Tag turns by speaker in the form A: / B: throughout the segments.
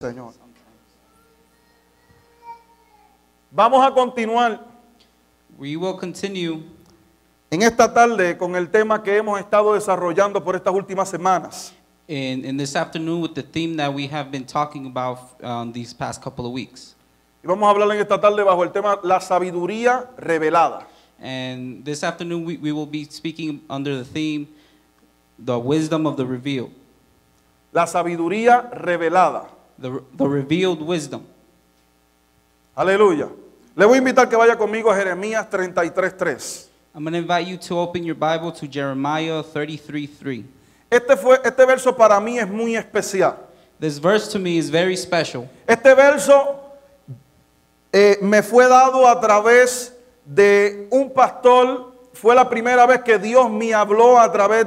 A: Señor. Vamos a continuar
B: We will continue
A: en esta tarde con el tema que hemos estado desarrollando por estas últimas semanas.
B: in this afternoon with the theme that we have been talking about these past couple of weeks.
A: Y vamos a hablar en esta tarde bajo el tema la sabiduría revelada.
B: And this afternoon we will be speaking under the theme, the wisdom of the revealed.
A: La sabiduría revelada.
B: The revealed wisdom.
A: Aleluya. Le voy a invitar que vaya conmigo a Jeremías 33:3.
B: I'm going to invite you to open your Bible to Jeremiah 33:3.
A: Este verso para mí es muy especial.
B: This verse to me is very special.
A: Este verso me fue dado a través de un pastor. Fue la primera vez que Dios me habló a través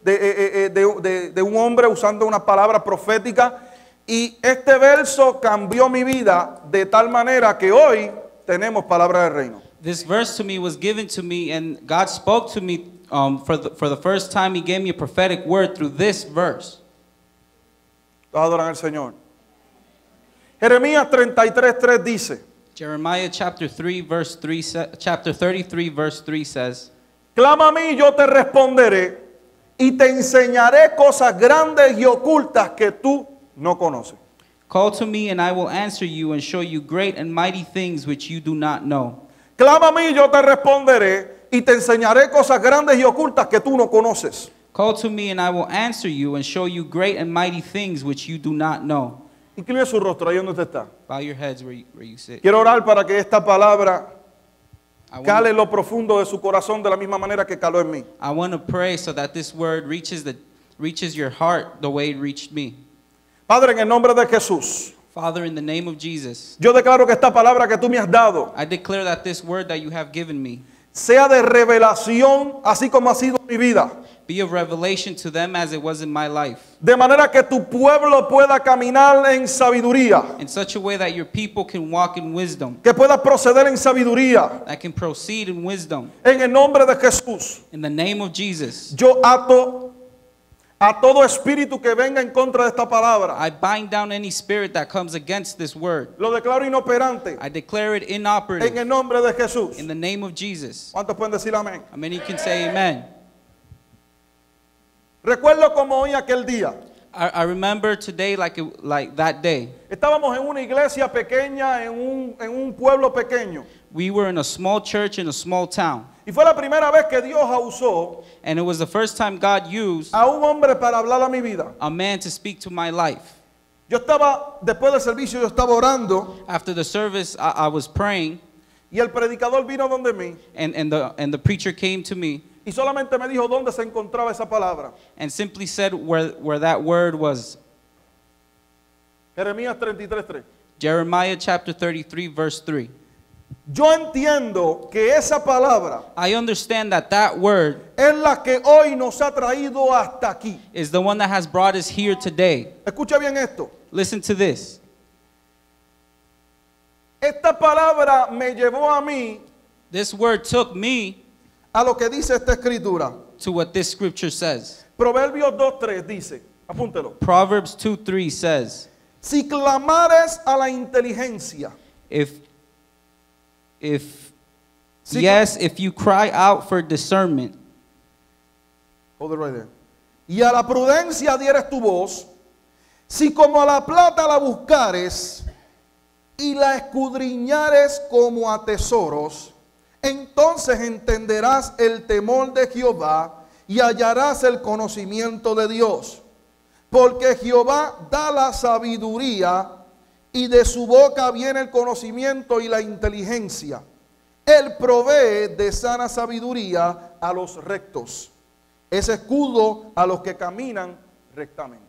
A: de un hombre usando una palabra profética. Y este verso cambió mi vida de tal manera que hoy tenemos palabra del reino.
B: This verse to me was given to me, and God spoke to me for the first time. He gave me a prophetic word through this verse.
A: Todos adoran al Señor. Jeremías 33:3 dice:
B: Jeremiah chapter 33 verse 3 says,
A: Clama a mí y yo te responderé y te enseñaré cosas grandes y ocultas que tú no conoces.
B: Call to me and I will answer you and show you great and mighty things which you do not know.
A: Clama a mí y yo te responderé y te enseñaré cosas grandes y ocultas que tú no conoces.
B: Call to me and I will answer you and show you great and mighty things which you do not know.
A: Incline su rostro ahí donde usted está.
B: Bow your heads where you sit.
A: Quiero orar para que esta palabra
B: I
A: cale en lo profundo de su corazón de la misma manera que caló en mí.
B: want to pray so that this word reaches your heart the way it reached me.
A: Padre, en el nombre de Jesús,
B: Father, in the name of Jesus,
A: yo declaro que esta palabra que tú me has dado
B: I declare that this word that you have given me
A: sea de revelación, así como ha sido mi vida.
B: be of revelation to them as it was in my life,
A: De manera que tu pueblo pueda caminar en sabiduría,
B: in such a way that your people can walk in wisdom,
A: que pueda proceder en sabiduría.
B: that can proceed in wisdom.
A: En el nombre de Jesús,
B: In the name of Jesus,
A: yo ato a todo espíritu que venga en contra de esta palabra.
B: I bind down any spirit that comes against this word.
A: Lo declaro inoperante
B: I declare it
A: en
B: inoperative
A: el nombre de Jesús.
B: in the name of Jesus.
A: ¿Cuántos pueden decir amén?
B: I mean, you can say amen.
A: Recuerdo como hoy aquel día.
B: I remember today like that day.
A: Estábamos en una iglesia pequeña, en un pueblo pequeño.
B: We were in a small church in a small town.
A: Y fue la primera vez que Dios usó
B: And it was the first time God used
A: a un hombre para hablar a mi vida.
B: a man to speak to my life.
A: Yo estaba, después del servicio, yo estaba orando
B: After the service, I was praying,
A: y el predicador vino donde mí
B: and the preacher came to me
A: y solamente me dijo dónde se encontraba esa palabra.
B: and simply said where that word was.
A: Jeremías 33:3.
B: Jeremiah chapter 33 verse 3.
A: Yo entiendo que esa palabra
B: I understand that word
A: es la que hoy nos ha traído hasta aquí.
B: is the one that has brought us here today.
A: Escucha bien esto.
B: Listen to this.
A: Esta palabra me llevó a mí
B: This word took me
A: a lo que dice esta escritura.
B: to what this scripture says.
A: Proverbios 2:3 dice, apúntelo.
B: Proverbs 2:3 says,
A: Si clamares a la inteligencia,
B: if
A: Sí,
B: if you cry out for discernment,
A: hold it right there. Y a la prudencia dieres tu voz, si como a la plata la buscares y la escudriñares como a tesoros, entonces entenderás el temor de Jehová y hallarás el conocimiento de Dios. Porque Jehová da la sabiduría y de su boca viene el conocimiento y la inteligencia. Él provee de sana sabiduría a los rectos. Es escudo a los que caminan rectamente.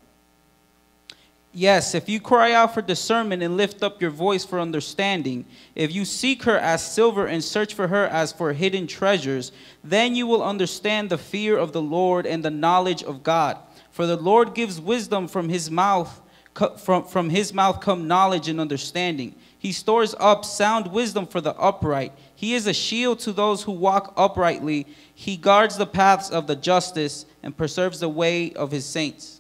B: yes, if you cry out for discernment and lift up your voice for understanding, if you seek her as silver and search for her as for hidden treasures, then you will understand the fear of the Lord and the knowledge of God. For the Lord gives wisdom from his mouth. From his mouth come knowledge and understanding. He stores up sound wisdom for the upright. He is a shield to those who walk uprightly. He guards the paths of the justice and preserves the way of his saints.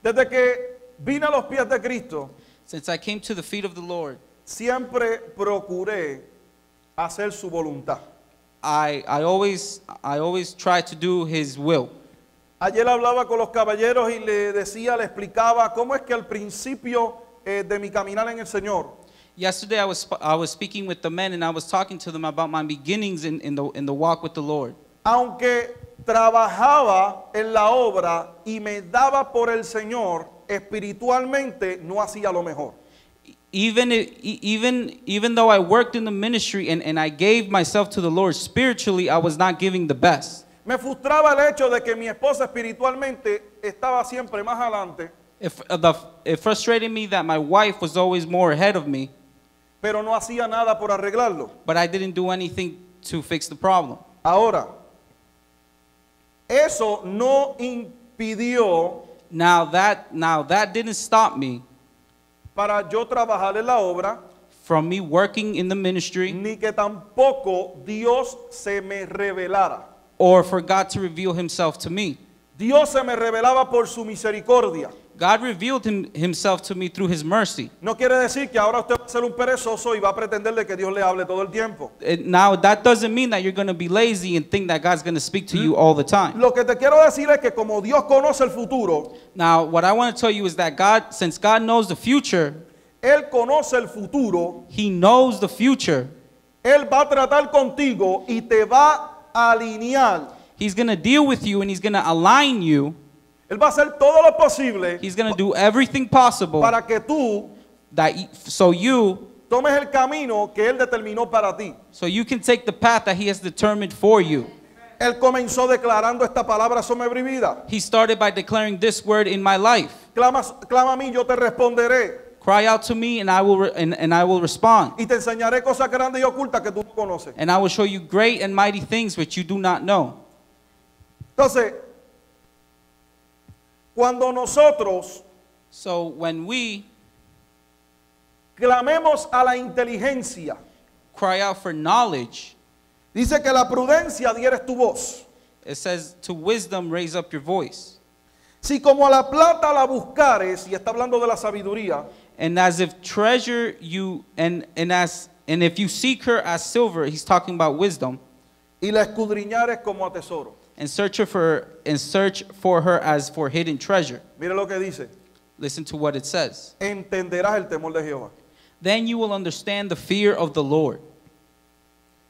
A: Desde que vine a los pies de Cristo,
B: since I came to the feet of the Lord,
A: siempre procuré hacer su voluntad.
B: I always try to do His will.
A: Ayer hablaba con los caballeros y le decía, le explicaba cómo es que al principio de mi caminar en el Señor,
B: Yesterday I was speaking with the men, and I was talking to them about my beginnings in the walk with the Lord.
A: aunque trabajaba en la obra y me daba por el Señor, espiritualmente no hacía lo mejor.
B: Even though I worked in the ministry and I gave myself to the Lord, spiritually I was not giving the best.
A: Me frustraba el hecho de que mi esposa espiritualmente estaba siempre más adelante,
B: It frustrated me that my wife was always more ahead of me,
A: pero no hacía nada por arreglarlo.
B: but I didn't do anything to fix the problem.
A: Ahora, eso no impidió
B: Now that didn't stop me
A: para yo trabajar en la obra,
B: from me working in the ministry,
A: ni que tampoco Dios se me revelara.
B: or for God to reveal Himself to me.
A: Dios se me revelaba por su misericordia.
B: God revealed Himself to me through His mercy.
A: No quiere decir que ahora usted va a ser un perezoso y va a pretender de que Dios le hable todo el tiempo.
B: Now that doesn't mean that you're going to be lazy and think that God's going to speak to you all the time.
A: Lo que te quiero decir es que como Dios conoce el futuro,
B: Now what I want to tell you is that God, since God knows the future,
A: Él conoce el futuro,
B: He knows the future.
A: Él va a tratar contigo y te va a alinear.
B: He's going to deal with you and He's going to align you.
A: Él va a hacer todo lo posible
B: He's going to do everything possible
A: para que tú
B: so you
A: tomes el camino que Él determinó para ti.
B: can take the path that He has determined for you.
A: Él comenzó declarando esta palabra sobre mi vida.
B: He started by declaring this word in my life.
A: Clama a mí, yo te responderé.
B: Cry out to me and I will respond.
A: Y te enseñaré cosas grandes y ocultas que tú no conoces.
B: And I will show you great and mighty things which you do not know.
A: Entonces, cuando nosotros
B: So when we
A: clamemos a la inteligencia,
B: cry out for knowledge,
A: dice que la prudencia dieres tu voz.
B: it says to wisdom raise up your voice.
A: Si como a la plata la buscares, y está hablando de la sabiduría,
B: And as if treasure you and if you seek her as silver, he's talking about wisdom,
A: y la escudriñares como a tesoro.
B: and search for her as for hidden treasure.
A: Mire lo que dice.
B: Listen to what it says.
A: Entenderás el temor de Jehová.
B: Then you will understand the fear of the Lord.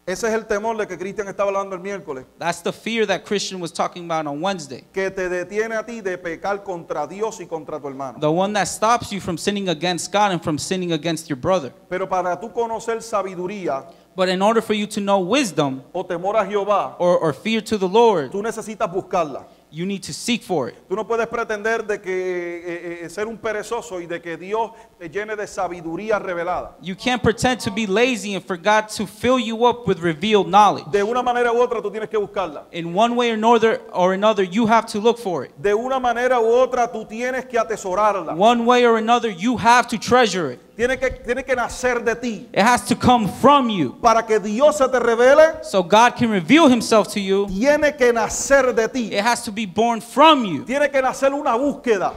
A: Ese es el temor de que Cristian estaba hablando el miércoles.
B: That's the fear that Christian was talking about on Wednesday.
A: Que te detiene a ti de pecar contra Dios y contra tu hermano.
B: The one that stops you from sinning against God and from sinning against your brother.
A: Pero para tú conocer sabiduría
B: But in order for you to know wisdom
A: o temor a Jehová,
B: or fear to the Lord,
A: tú necesitas buscarla.
B: you need to seek for it.
A: Tú no puedes pretender de que ser un perezoso y de que Dios te llene de sabiduría revelada.
B: You can't pretend to be lazy and for God to fill you up with revealed knowledge.
A: De una manera u otra tú tienes que buscarla.
B: In one way or another, you have to look for it.
A: De una manera u otra tú tienes que atesorarla.
B: One way or another, you have to treasure it.
A: Tiene que nacer de ti
B: It has to come from you.
A: para que Dios se te revele.
B: So God can reveal Himself to you.
A: Tiene que nacer de ti.
B: It has to be born from you.
A: Tiene que nacer una búsqueda.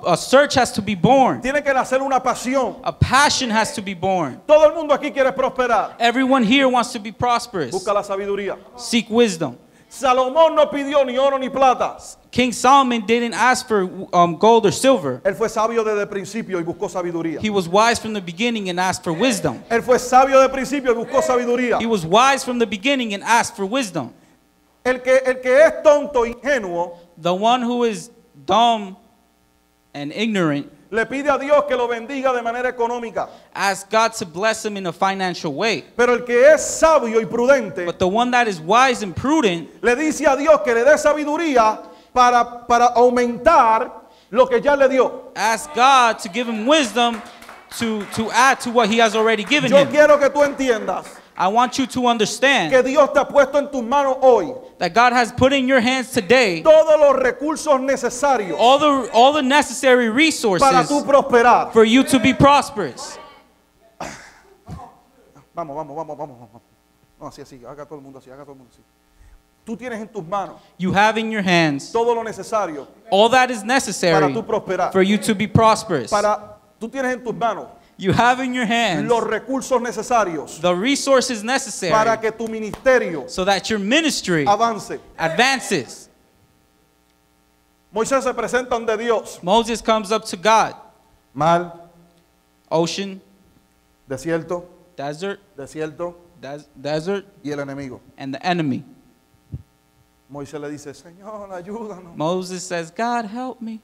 B: A search has to be born.
A: Tiene que nacer una pasión.
B: A passion has to be born.
A: Todo el mundo aquí quiere prosperar.
B: Everyone here wants to be prosperous.
A: Busca la sabiduría.
B: Seek wisdom.
A: Salomón no pidió ni oro ni plata.
B: King Solomon didn't ask for gold or silver.
A: Él fue sabio desde el principio y buscó sabiduría.
B: He was wise from the beginning and asked for wisdom.
A: Él fue sabio desde el principio y buscó sabiduría.
B: He was wise from the beginning and asked for wisdom.
A: El que es tonto, ingenuo,
B: The one who is dumb and ignorant
A: le pide a Dios que lo bendiga de manera económica.
B: asks God to bless him in a financial way.
A: Pero el que es sabio y prudente,
B: But the one that is wise and prudent
A: le dice a Dios que le dé sabiduría para aumentar lo que ya le dio.
B: asks God to give him wisdom to add to what He has already given
A: Yo
B: him.
A: quiero que tú entiendas
B: I want you to understand
A: que Dios te ha puesto en tus manos hoy
B: that God has put in your hands today
A: todos los recursos necesarios
B: all the necessary
A: para
B: resources
A: tú prosperar.
B: for you to be prosperous.
A: Vamos. No, así, haga todo el mundo así, haga todo el mundo así. Tú tienes en tus manos
B: You have in your hands
A: todo lo necesario
B: all that is
A: para
B: necessary
A: tú prosperar.
B: for you to be prosperous.
A: Tú tienes en tus manos
B: You have in your hands
A: los recursos necesarios
B: the resources
A: para
B: necessary
A: que tu ministerio
B: so that your ministry
A: avance.
B: advances.
A: Moisés se presenta ante Dios.
B: Moses comes up to God.
A: Mar,
B: Ocean,
A: desierto,
B: desert, desert,
A: y el enemigo.
B: and the enemy.
A: Moisés le dice, Señor, ayúdanos.
B: Moses says, God, help me.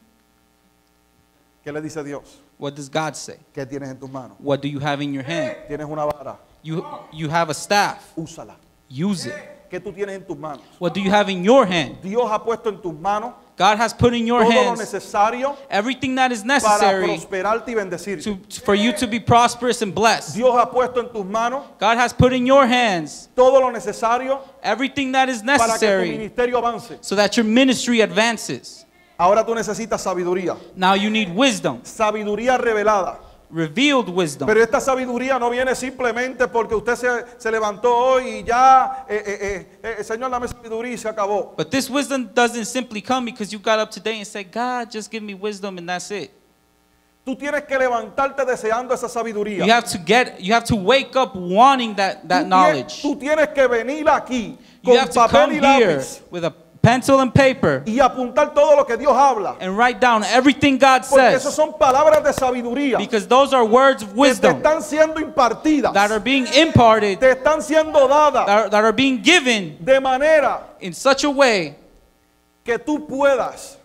A: ¿Qué le dice Dios?
B: What does God say?
A: ¿Qué tienes en tus manos?
B: What do you have in your hand?
A: Tienes una vara,
B: You have a staff.
A: úsala.
B: Use it.
A: ¿Qué tú tienes en tus manos?
B: What do you have in your hand?
A: Dios ha puesto en tus manos
B: God has put in your
A: todo lo
B: hands
A: necesario
B: everything that is
A: para
B: necessary
A: prosperarte y bendecirte.
B: for you to be prosperous and blessed.
A: Dios ha puesto en tus manos
B: God has put in your hands
A: todo lo necesario
B: everything that is
A: para que tu
B: necessary
A: ministerio avance.
B: so that your ministry advances.
A: Ahora tú necesitas sabiduría,
B: Now you need wisdom,
A: sabiduría revelada.
B: revealed wisdom.
A: Pero esta sabiduría no viene simplemente porque usted se levantó hoy y ya, Señor, dame sabiduría y se acabó.
B: But this wisdom doesn't simply come because you got up today and said, God, just give me wisdom and that's it.
A: Tú tienes que levantarte deseando esa sabiduría.
B: You have to wake up wanting that knowledge.
A: Tú tienes que venir aquí
B: You
A: con
B: have to
A: papel
B: come
A: y
B: here
A: lápiz
B: with a pencil and paper
A: y apuntar todo lo que Dios habla.
B: and write down everything God
A: Porque esas
B: says,
A: son palabras de sabiduría
B: because those are words of
A: que te
B: wisdom
A: están siendo impartidas,
B: that are being imparted,
A: te están siendo dadas
B: that are being given
A: de manera
B: in such a way
A: que tú puedas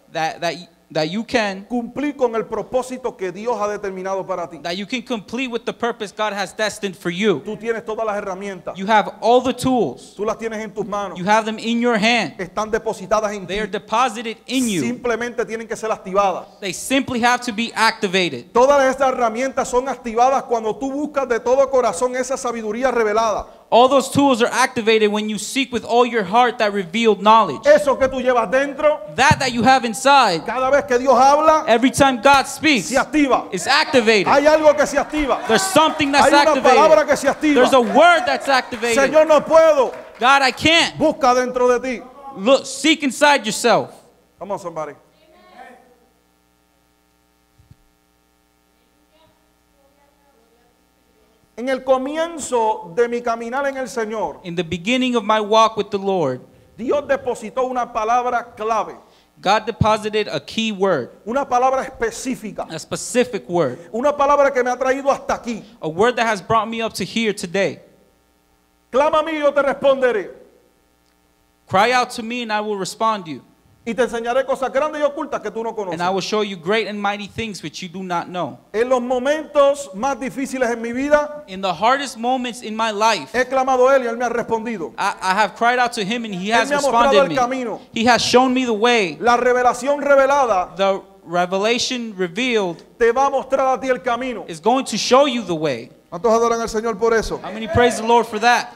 B: that you can
A: cumplir con el propósito que Dios ha determinado para ti.
B: complete with the purpose God has destined for you.
A: Tú tienes todas las herramientas.
B: You have all the tools.
A: Tú las tienes en tus manos.
B: You have them in your hand.
A: Están depositadas en
B: They are
A: ti.
B: deposited in you.
A: Simplemente tienen que ser activadas.
B: They simply have to be activated.
A: Todas estas herramientas son activadas cuando tú buscas de todo corazón esa sabiduría revelada.
B: All those tools are activated when you seek with all your heart that revealed knowledge.
A: Eso que tú llevas dentro,
B: That you have inside,
A: cada vez que Dios habla,
B: every time God speaks,
A: se activa.
B: is activated.
A: Hay algo que se activa.
B: There's something that's
A: Hay una palabra
B: activated.
A: que se activa.
B: There's a word that's activated.
A: Señor, no puedo.
B: God, I can't.
A: Busca dentro de ti.
B: Look, seek inside yourself.
A: Come on, somebody. En el comienzo de mi caminar en el Señor,
B: In the beginning of my walk with the Lord,
A: Dios depositó una palabra clave,
B: God deposited a key word,
A: una palabra específica,
B: a specific word,
A: una palabra que me ha traído hasta aquí.
B: a word that has brought me up to here today.
A: Clama a mí y yo te responderé.
B: Cry out to me and I will respond to you.
A: Y te enseñaré cosas grandes y ocultas que tú no
B: And I
A: conoces.
B: will show you great and mighty things which you do not know.
A: En los momentos más difíciles en mi vida,
B: In the hardest moments in my life,
A: he clamado a Él y Él me ha respondido.
B: I have cried out to him and he has
A: me ha mostrado el
B: responded
A: camino.
B: me. He has shown me the way.
A: La revelación revelada
B: The revelation revealed
A: te va a mostrar a ti el camino.
B: is going to show you the way.
A: ¿Cuántos adoran al Señor por eso?
B: How many praise the Lord for that?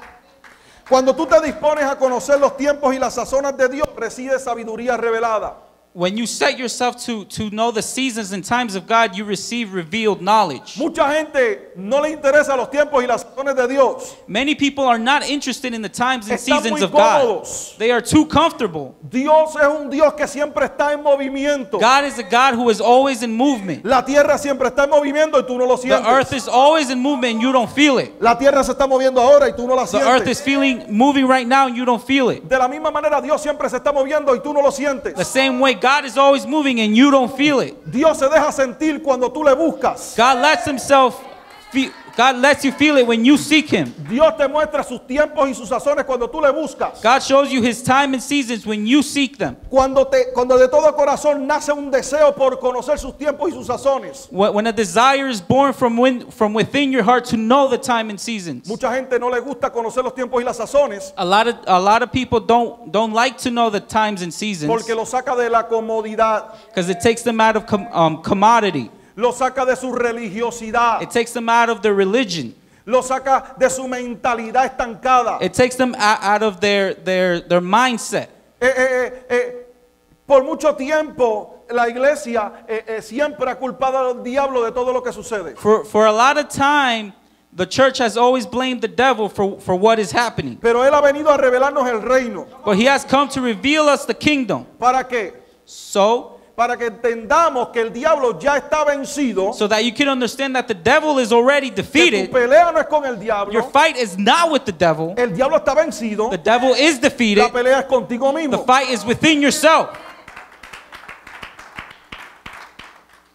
A: Cuando tú te dispones a conocer los tiempos y las sazonas de Dios, recibe sabiduría revelada.
B: When you set yourself to know the seasons and times of God, you receive revealed knowledge.
A: Mucha gente no le interesa los tiempos y las sazones de Dios.
B: Many people are not interested in the times and
A: Están
B: seasons
A: muy
B: of God.
A: cómodos.
B: They are too comfortable.
A: Dios es un Dios que siempre está en movimiento.
B: God is a God who is always in movement.
A: La tierra siempre está en movimiento y tú no lo
B: The earth
A: sientes.
B: is always in movement and you don't feel it.
A: La tierra se está moviendo ahora y tú no la
B: The earth is
A: sientes.
B: moving right now and you don't feel it.
A: De la misma manera Dios siempre se está moviendo y tú no lo sientes.
B: The same way God is always moving and you don't feel it.
A: Dios se deja sentir cuando tú le buscas.
B: God lets you feel it when you seek him.
A: Dios te muestra sus tiempos y sus sazones cuando tú le buscas.
B: God shows you his time and seasons when you seek them.
A: Cuando de todo corazón nace un deseo por conocer sus tiempos y sus sazones.
B: When a desire is born from within your heart to know the time and seasons.
A: Mucha gente no le gusta conocer los tiempos y las sazones
B: A lot of people don't like to know the times and seasons
A: porque lo saca de la comodidad,
B: because it takes them out of commodity.
A: lo saca de su religiosidad,
B: It takes them out of their religion.
A: lo saca de su mentalidad estancada.
B: It takes them out of their mindset.
A: Por mucho tiempo la iglesia siempre ha culpado al diablo de todo lo que sucede.
B: For a lot of time, The church has always blamed the devil for what is happening.
A: Pero Él ha venido a revelarnos el reino.
B: But he has come to reveal us the kingdom.
A: ¿Para qué?
B: So
A: Para que entendamos que el diablo ya está vencido.
B: that you can understand that the devil is already
A: Que tu
B: defeated.
A: pelea no es con el diablo.
B: Your fight is not with the devil.
A: El diablo está vencido.
B: The devil is defeated.
A: La pelea es contigo
B: The
A: mismo.
B: fight is within yourself.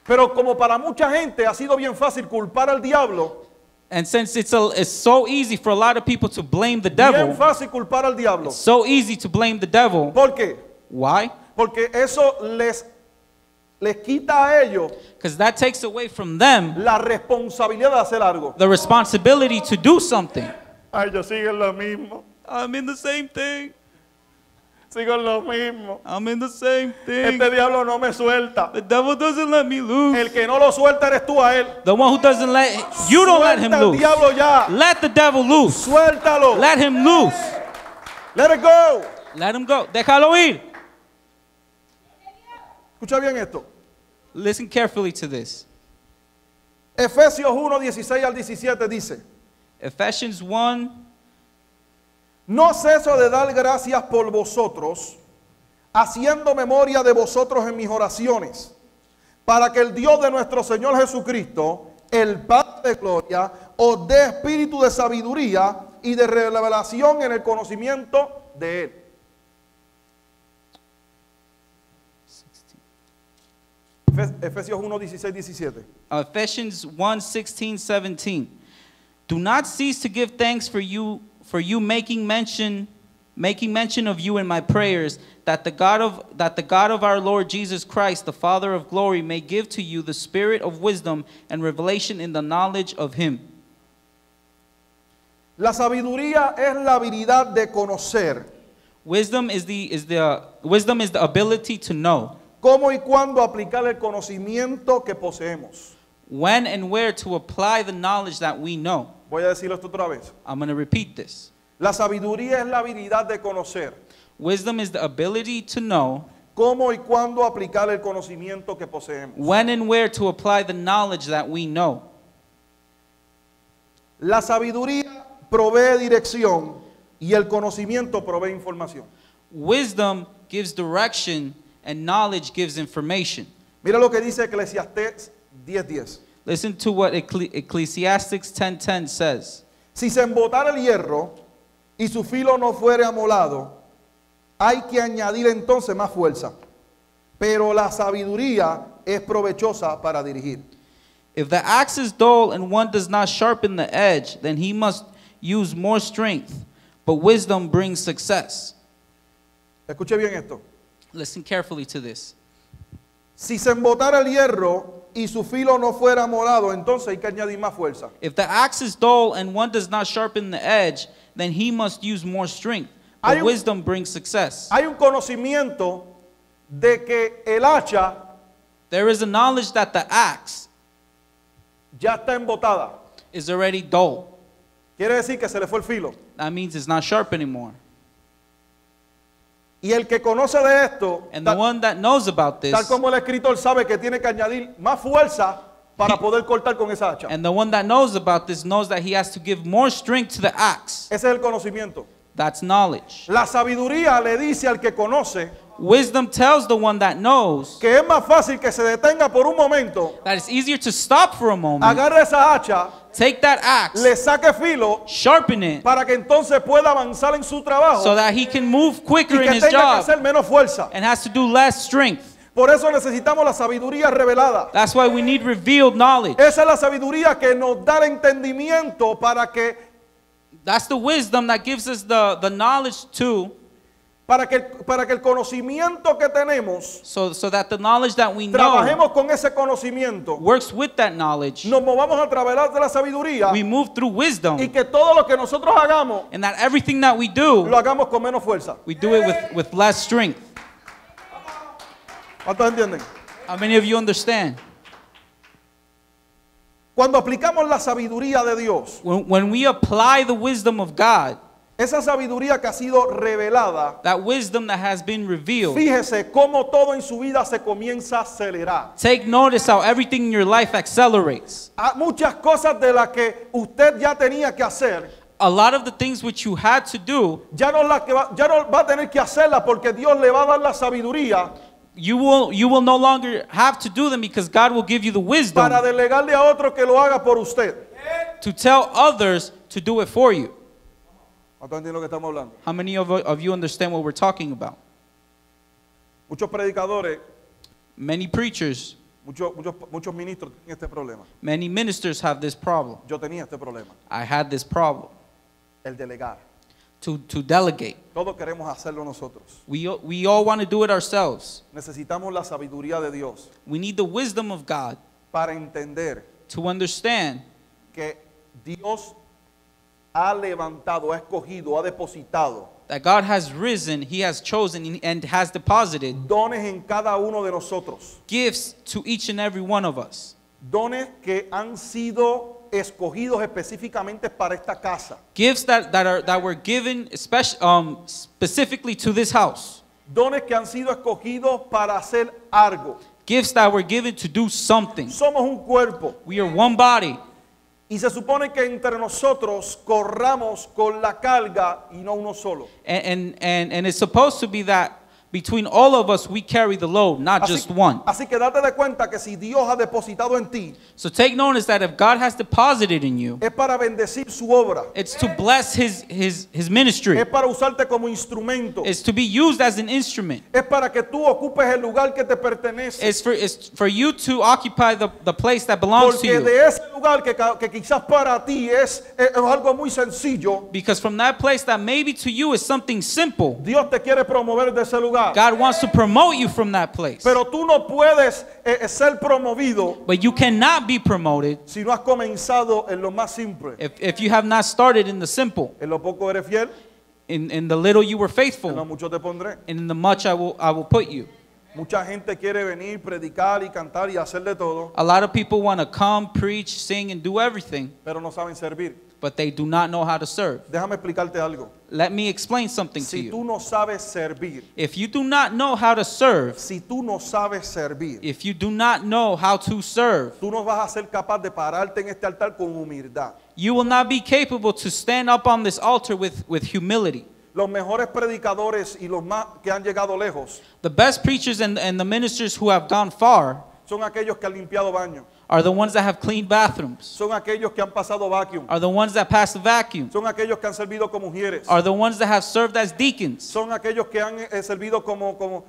A: Pero como para mucha gente ha sido bien fácil culpar al diablo,
B: And since it's so easy for a lot of people to blame the
A: bien
B: devil,
A: fácil culpar al diablo.
B: so easy to blame the devil.
A: ¿Por qué?
B: Why?
A: Porque eso les quita a ellos
B: Because that takes away from them
A: la responsabilidad de hacer algo.
B: the responsibility to do something.
A: Ay, yo sigo en lo mismo.
B: I'm in the same thing.
A: Sigo en lo mismo.
B: I'm in the same thing.
A: Este diablo no me suelta.
B: The devil doesn't let me loose.
A: El que no lo suelta eres tú a él.
B: The one who doesn't let you don't let him
A: Suelta al
B: loose.
A: diablo ya.
B: Let the devil loose.
A: Suéltalo.
B: Let him loose.
A: Let it go.
B: Let him go. Déjalo ir.
A: Escucha bien esto.
B: Listen carefully to this.
A: Efesios 1, 16 al 17 dice:
B: Ephesians 1.
A: No ceso de dar gracias por vosotros, haciendo memoria de vosotros en mis oraciones, para que el Dios de nuestro Señor Jesucristo, el Padre de gloria, os dé espíritu de sabiduría y de revelación en el conocimiento de Él. Efesios 1, 16, 17.
B: Ephesians 1, 16, 17. Do not cease to give thanks for you making mention of you in my prayers, that the God of our Lord Jesus Christ, the Father of glory, may give to you the spirit of wisdom and revelation in the knowledge of him.
A: La sabiduría es la habilidad de conocer
B: Wisdom is the ability to know
A: cómo y cuándo aplicar el conocimiento que poseemos.
B: when and where to apply the knowledge that we know.
A: Voy a decirlo esto otra vez.
B: I'm going to repeat this.
A: La sabiduría es la habilidad de conocer
B: Wisdom is the ability to know
A: cómo y cuándo aplicar el conocimiento que poseemos.
B: when and where to apply the knowledge that we know.
A: La sabiduría provee dirección y el conocimiento provee información.
B: Wisdom gives direction and knowledge gives information.
A: Mira lo que dice Eclesiastés 10:10.
B: Listen to what Ecclesiastes 10:10 says.
A: Si se embotara el hierro y su filo no fuere amolado, hay que añadir entonces más fuerza. Pero la sabiduría es provechosa para dirigir.
B: If the axe is dull and one does not sharpen the edge, then he must use more strength. But wisdom brings success.
A: Escuche bien esto.
B: Listen carefully to this.
A: Si se embotara el hierro y su filo no fuera amolado, entonces hay que añadir más fuerza.
B: If the axe is dull and one does not sharpen the edge, then he must use more strength.
A: Hay
B: But
A: un-
B: wisdom brings success.
A: Hay un conocimiento de que el hacha
B: There is a knowledge that the axe
A: ya está embotada.
B: is already dull.
A: Quiere decir que se le fue el filo.
B: That means it's not sharp anymore.
A: Y el que conoce de esto,
B: And the one that knows about
A: tal
B: this,
A: como el escritor sabe que tiene que añadir más fuerza para poder cortar con esa hacha.
B: and the one that knows about this knows that he has to give more strength to the axe.
A: Ese es el conocimiento.
B: That's knowledge.
A: La sabiduría le dice al que conoce
B: Wisdom tells the one that knows
A: que es más fácil que se detenga por un momento,
B: that it's easier to stop for a moment,
A: agarre esa hacha,
B: take that axe,
A: le saque filo
B: sharpen it,
A: para que entonces pueda avanzar en su trabajo
B: so that he can move
A: y
B: quicker in
A: que
B: his
A: tenga que
B: job
A: hacer menos fuerza.
B: and has to do less strength.
A: Por eso necesitamos la sabiduría revelada.
B: That's why we need revealed knowledge.
A: Esa es la sabiduría que nos da el entendimiento para que
B: That's the wisdom that gives us the knowledge too,
A: para que el conocimiento que tenemos,
B: so that the knowledge that we know
A: trabajemos con ese conocimiento,
B: works with that knowledge.
A: nos movamos a través de la sabiduría
B: We move through
A: y
B: wisdom,
A: que todo lo que nosotros hagamos,
B: and that everything that we do,
A: lo hagamos con menos fuerza.
B: we do it with less strength.
A: ¿Cuántos entienden?
B: How many of you understand?
A: Cuando aplicamos la sabiduría de Dios,
B: When we apply the wisdom of God,
A: Esa sabiduría que ha sido revelada,
B: that wisdom that has been revealed.
A: fíjese cómo todo en su vida se comienza a acelerar.
B: Take notice how everything in your life accelerates.
A: Muchas cosas de las que usted ya tenía que hacer,
B: A lot of the things which you had to do,
A: ya no va a tener que hacerlas porque Dios le va a dar la sabiduría
B: you will no longer have to do them because God will give you the wisdom
A: para delegarle a otro que lo haga por usted.
B: to tell others to do it for you.
A: ¿Cuántos entienden lo que estamos hablando?
B: How many of you understand what we're talking about?
A: Muchos predicadores,
B: Many preachers,
A: muchos ministros tienen este problema.
B: many ministers have this problem.
A: Yo tenía este problema,
B: I had this problem
A: el delegar.
B: to delegate.
A: Todos queremos hacerlo nosotros.
B: We all want to do it ourselves.
A: Necesitamos la sabiduría de Dios
B: We need the wisdom of God
A: para entender
B: to understand
A: que Dios ha levantado, ha escogido, ha depositado
B: that God has risen, He has chosen, and has deposited
A: dones en cada uno de nosotros.
B: gifts to each and every one of us.
A: Dones que han sido escogidos específicamente para esta casa.
B: Gifts that were given specifically to this house.
A: Dones que han sido escogidos para hacer algo.
B: Gifts that were given to do something.
A: Somos un cuerpo
B: We are one body.
A: y se supone que entre nosotros corramos con la carga y no uno solo.
B: And it's supposed to be that between all of us we carry the load, not just one.
A: Así que date de cuenta que si Dios ha depositado en ti,
B: So take notice that if God has deposited in you,
A: es para bendecir su obra,
B: it's to bless his ministry.
A: es para usarte como instrumento,
B: It's to be used as an instrument.
A: es para que tú ocupes el lugar que te pertenece.
B: It's for you to occupy the place that belongs to
A: Porque
B: you.
A: de ese lugar que quizás para ti es algo muy sencillo,
B: Because from that place that maybe to you is something simple,
A: Dios te quiere promover de ese lugar.
B: God wants to promote you from that place.
A: Pero tú no puedes ser promovido
B: But you cannot be promoted
A: si no has comenzado en lo más simple.
B: if you have not started in the simple.
A: En lo poco eres fiel,
B: In the little you were
A: en lo
B: faithful,
A: mucho te pondré.
B: and in the much I will put you.
A: Mucha gente quiere venir, predicar y cantar y hacer de todo,
B: A lot of people want to come, preach, sing, and do everything,
A: pero no saben servir.
B: but they do not know how to serve.
A: Déjame explicarte algo.
B: Let me explain something to
A: Si tú
B: you.
A: no sabes servir,
B: If you do not know how to serve,
A: si tú no sabes servir,
B: if you do not know how to serve,
A: tú no vas a ser capaz de pararte en este altar con humildad.
B: you will not be capable to stand up on this altar with humility.
A: Los mejores predicadores y los más que han llegado lejos
B: The best preachers and the ministers who have gone far
A: son aquellos que han limpiado baños,
B: are the ones that have cleaned bathrooms,
A: son aquellos que han pasado vacuum,
B: are the ones that pass the vacuum,
A: son aquellos que han servido como mujeres,
B: are the ones that have served as deacons,
A: son aquellos que han servido como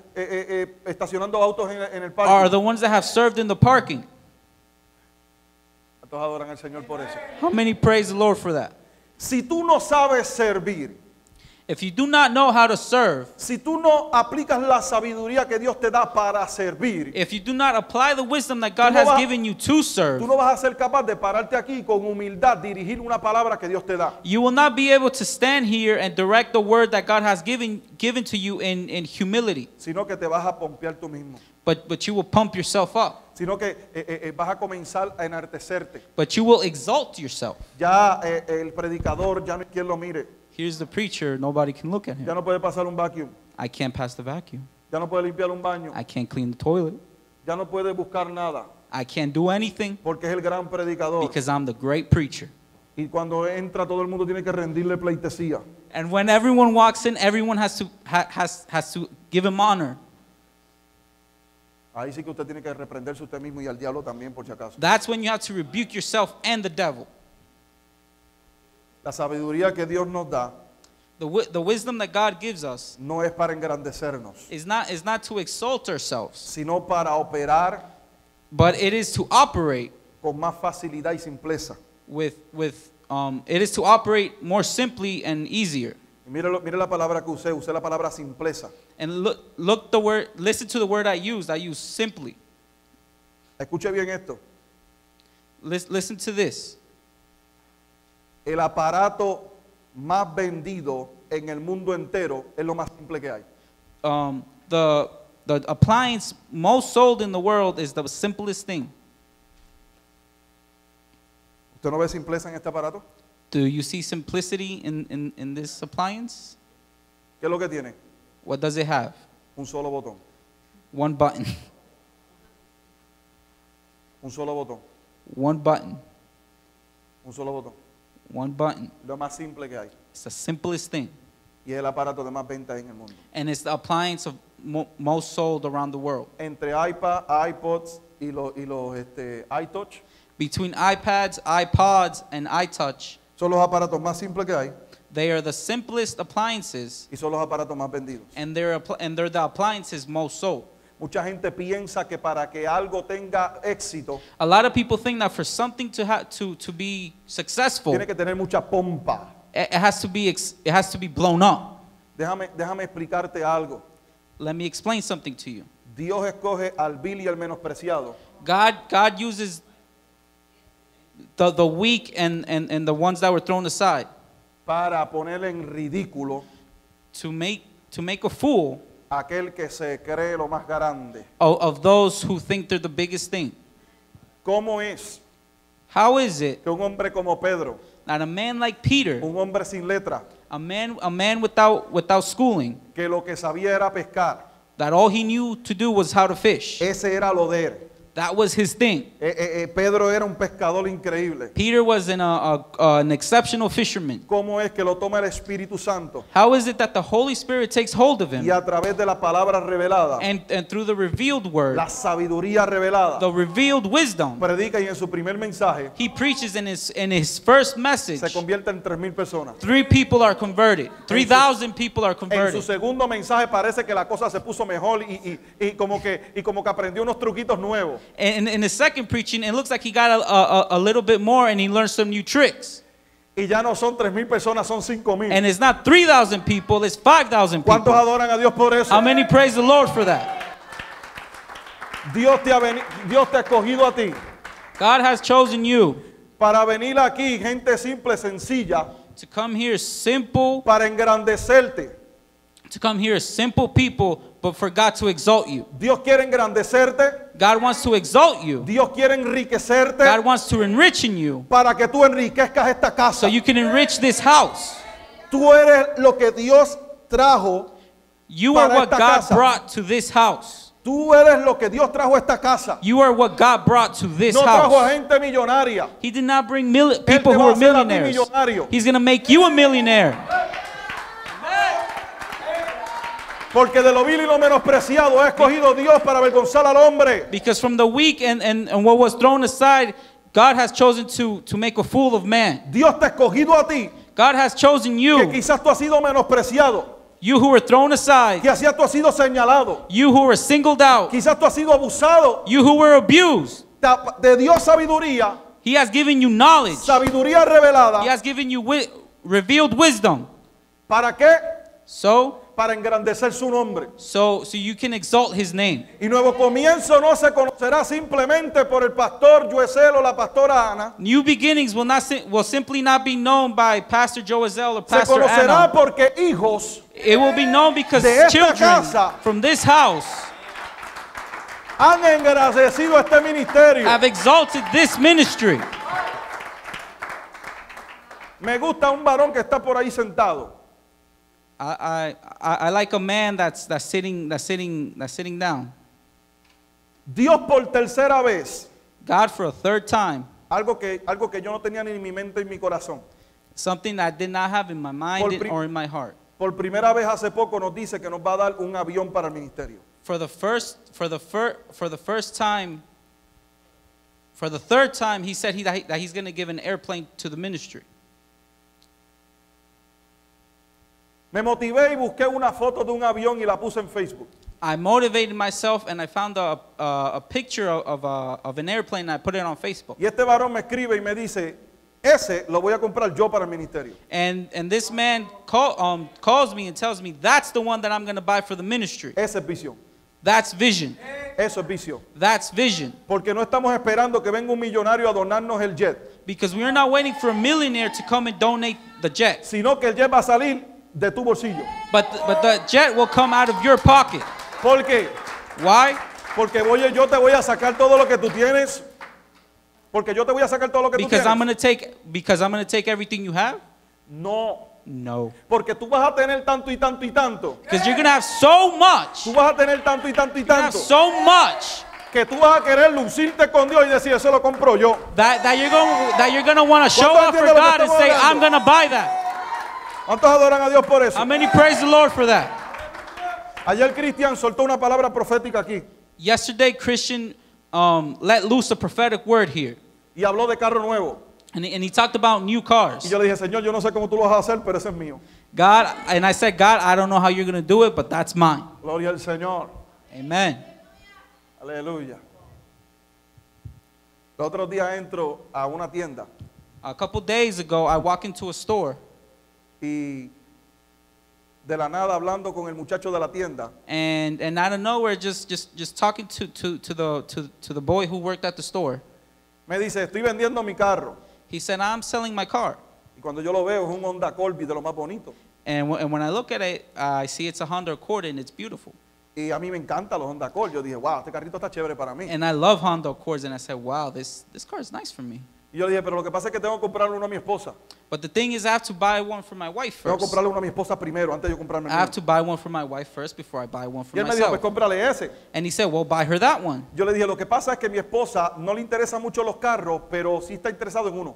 A: estacionando autos en el
B: are
A: parque.
B: the ones that have served in the parking.
A: Todos adoran al Señor por eso.
B: How many praise the Lord for that?
A: Si tú no sabes servir,
B: If you do not know how to serve,
A: si tú no aplicas la sabiduría que Dios te da para servir,
B: if you do not apply the wisdom that God
A: no
B: has
A: vas-
B: given you to serve,
A: tú no vas a ser capaz de pararte aquí con humildad, dirigir una palabra que Dios te da.
B: you will not be able to stand here and direct the word that God has given to you in humility,
A: Sino que te vas a pompear tú mismo.
B: but you will pump yourself up,
A: Sino que vas a comenzar a enartecerte.
B: but you will exalt yourself.
A: Ya el predicador, ya no hay quien lo mire.
B: Here's the preacher, nobody can look at
A: Ya
B: him.
A: no puede pasar un vacuum.
B: I can't pass the vacuum.
A: Ya no puede limpiar un baño.
B: I can't clean the toilet.
A: Ya no puede buscar nada.
B: I can't do anything
A: Porque es el gran predicador.
B: because I'm the great preacher.
A: Y cuando entra todo el mundo tiene que rendirle pleitesía.
B: And when everyone walks in, everyone has to give him honor.
A: Ahí sí que usted tiene que reprenderse usted mismo y al diablo también por si acaso.
B: That's when you have to rebuke yourself and the devil.
A: La sabiduría que Dios nos da
B: The wisdom that God gives us
A: no es para engrandecernos,
B: is not to exalt ourselves,
A: sino para operar
B: but it is to operate
A: con más facilidad y simpleza.
B: it is to operate more simply and easier.
A: Y mire la palabra que usé la palabra simpleza.
B: And listen to the word I use simply.
A: Escuche bien esto.
B: Listen to this.
A: El aparato más vendido en el mundo entero es lo más simple que hay.
B: The appliance most sold in the world is the simplest thing.
A: ¿Usted no ve simpleza en este aparato?
B: Do you see simplicity in this appliance?
A: ¿Qué es lo que tiene?
B: What does it have?
A: Un solo botón.
B: One button.
A: Un solo botón.
B: One button.
A: Un solo botón.
B: One button.
A: Lo más simple que hay.
B: It's the simplest thing.
A: Y es el aparato de más ventas en el mundo.
B: And it's the appliance of most sold around the world.
A: Entre iPad, iPods y los iTouch
B: Between iPads, iPods, and iTouch,
A: son los aparatos más simples que hay
B: they are the simplest appliances,
A: y son los aparatos más vendidos.
B: and they're the appliances most sold.
A: Mucha gente piensa que para que algo tenga éxito
B: A lot of people think that for something to be successful,
A: tiene que tener mucha pompa.
B: it has to be blown up.
A: Déjame explicarte algo.
B: Let me explain something to you.
A: Dios escoge al vil y al menospreciado
B: God uses the weak and the ones that were thrown aside
A: para poner en ridículo
B: to make a fool
A: a aquel que se cree lo más grande.
B: of those who think they're the biggest thing.
A: ¿Cómo es
B: How is it
A: que un hombre como Pedro,
B: that a man like Peter,
A: un hombre sin letra,
B: a man without schooling,
A: que lo que sabía era pescar,
B: that all he knew to do was how to fish?
A: ese era lo de él?
B: That was his thing.
A: Pedro era un pescador increíble.
B: Peter was an exceptional fisherman.
A: ¿Cómo es que lo toma el Espíritu Santo
B: How is it that the Holy Spirit takes hold of
A: y
B: him,
A: a través de la palabra revelada,
B: and through the revealed word,
A: la sabiduría revelada,
B: the revealed wisdom,
A: predica y en su primer mensaje
B: he preaches in his first message,
A: se convierte en 3,000 personas?
B: 3 people are converted. 3,000 people are
A: En su
B: converted.
A: segundo mensaje parece que la cosa se puso mejor y como que aprendió unos truquitos nuevos.
B: And in the second preaching, it looks like he got a little bit more and he learned some new tricks.
A: Y ya no son 3,000 personas, son 5,000.
B: And it's not 3,000 people, it's 5,000
A: ¿Cuántos
B: people.
A: adoran a Dios por eso?
B: How many praise the Lord for that?
A: Dios te ha escogido a ti
B: God has chosen you
A: para venir aquí, gente simple, sencilla,
B: to come here simple,
A: para engrandecerte.
B: simple people, but for God to exalt you.
A: Dios quiere engrandecerte,
B: God wants to exalt you.
A: Dios quiere enriquecerte
B: God wants to enrich in you
A: para que tú enriquezcas esta
B: so
A: casa.
B: you can enrich this house.
A: Tú eres lo que Dios trajo.
B: You are
A: Para
B: what
A: esta
B: God
A: casa.
B: brought to this house.
A: Tú eres lo que Dios trajo a esta casa.
B: You are what God brought to this
A: No trajo a
B: house.
A: gente millonaria.
B: He did not bring
A: Él
B: people
A: te
B: who
A: va a
B: are
A: hacer a ti
B: millionaires.
A: millonario.
B: He's going to make you a millionaire.
A: Porque de lo vil y lo menospreciado ha escogido Dios para avergonzar al hombre.
B: Because from the weak and what was thrown aside, God has chosen to make a fool of man.
A: Dios te ha escogido a ti,
B: God has chosen
A: que
B: you,
A: quizás tú has sido menospreciado,
B: you who were thrown aside,
A: quizás tú has sido señalado,
B: you who were singled out,
A: quizás tú has sido abusado.
B: you who were abused.
A: De Dios sabiduría,
B: He has given you knowledge.
A: sabiduría revelada.
B: He has given you revealed wisdom.
A: ¿Para qué?
B: So
A: Para engrandecer su nombre.
B: you can exalt his name.
A: Y Nuevo Comienzo no se conocerá simplemente por el pastor Joesel o la pastora Ana.
B: New beginnings will simply not be known by Pastor Joezel or
A: Se
B: Pastor
A: conocerá
B: Anna.
A: porque hijos
B: It will be known because
A: de esta
B: children
A: casa
B: from this house
A: han engrandecido este ministerio.
B: have exalted this ministry.
A: Me gusta un varón que está por ahí sentado.
B: I like a man that's sitting down.
A: Dios por tercera vez,
B: God for a third time,
A: algo que yo no tenía ni en mi mente ni en mi corazón.
B: something that I did not have in my mind or in my heart.
A: Por primera vez hace poco nos dice que nos va a dar un avión para el ministerio.
B: For the third time, he said that he's going to give an airplane to the ministry.
A: Me motivé y busqué una foto de un avión y la puse en Facebook.
B: I motivated myself and I found a picture of an airplane and I put it on Facebook.
A: Y este varón me escribe y me dice, ese lo voy a comprar yo para el ministerio.
B: And this man calls me and tells me that's the one that I'm going to buy for the ministry.
A: Esa es visión.
B: That's vision.
A: Eso es visión.
B: That's vision.
A: Porque no estamos esperando que venga un millonario a donarnos el jet,
B: Because we're not waiting for a millionaire to come and donate the jet.
A: sino que el jet va a salir de tu bolsillo.
B: But the jet will come out of your pocket.
A: ¿Por qué?
B: Why?
A: Porque yo te voy a sacar todo lo que tú tienes. Porque yo te voy a sacar todo lo que tú
B: Because I'm
A: tienes.
B: going to take everything you have?
A: No.
B: No.
A: Porque tú vas a tener tanto y tanto y tanto.
B: Because you're going to have so much.
A: Tú vas a tener tanto y tanto y
B: You're going to have
A: tanto.
B: so much
A: Que tú vas a querer lucirte con Dios y decir, eso lo compro yo.
B: that you're going to want to show
A: ¿Cuántos
B: off for
A: entienden lo que
B: God and
A: estamos
B: say,
A: hablando?
B: I'm going to buy that.
A: ¿Cuántos adoran a Dios por eso?
B: How many praise the Lord for that?
A: Ayer Cristian soltó una palabra profética aquí
B: Yesterday, Christian let loose a prophetic word here.
A: y habló de carro nuevo.
B: And he talked about new
A: Y
B: cars.
A: yo le dije, Señor, yo no sé cómo tú lo vas a hacer, pero ese es mío.
B: God, and I said, God, I don't know how you're going to do it, but that's mine.
A: Gloria al Señor.
B: Amen.
A: Aleluya. Los otros días entro a una tienda
B: A couple days ago, I walked into a store,
A: y de la nada hablando con el muchacho de la tienda,
B: and out of nowhere, just talking to the boy who worked at the store.
A: me dice, estoy vendiendo mi carro.
B: He said, I'm selling my car.
A: Y cuando yo lo veo es un Honda Corby de lo más bonito.
B: And when I look at it, I see it's a Honda Accord and it's beautiful.
A: Y a mí me encantan los Honda Accord. Yo dije, wow, este carrito está chévere para mí.
B: And I love Honda Accords, and I said, wow, this car is nice for me.
A: Y yo le dije, pero lo que pasa es que tengo que comprarle uno a mi esposa.
B: But the thing is, I have to buy one for my wife
A: Tengo que
B: first.
A: comprarle uno a mi esposa primero, antes de yo comprarme
B: I
A: el
B: have
A: mío.
B: to buy one for my wife first before I buy one for
A: Y él me dijo, pues
B: myself.
A: cómprale ese.
B: And he said, well, buy her that one.
A: Yo le dije, lo que pasa es que mi esposa no le interesa mucho los carros, pero sí está interesado en uno.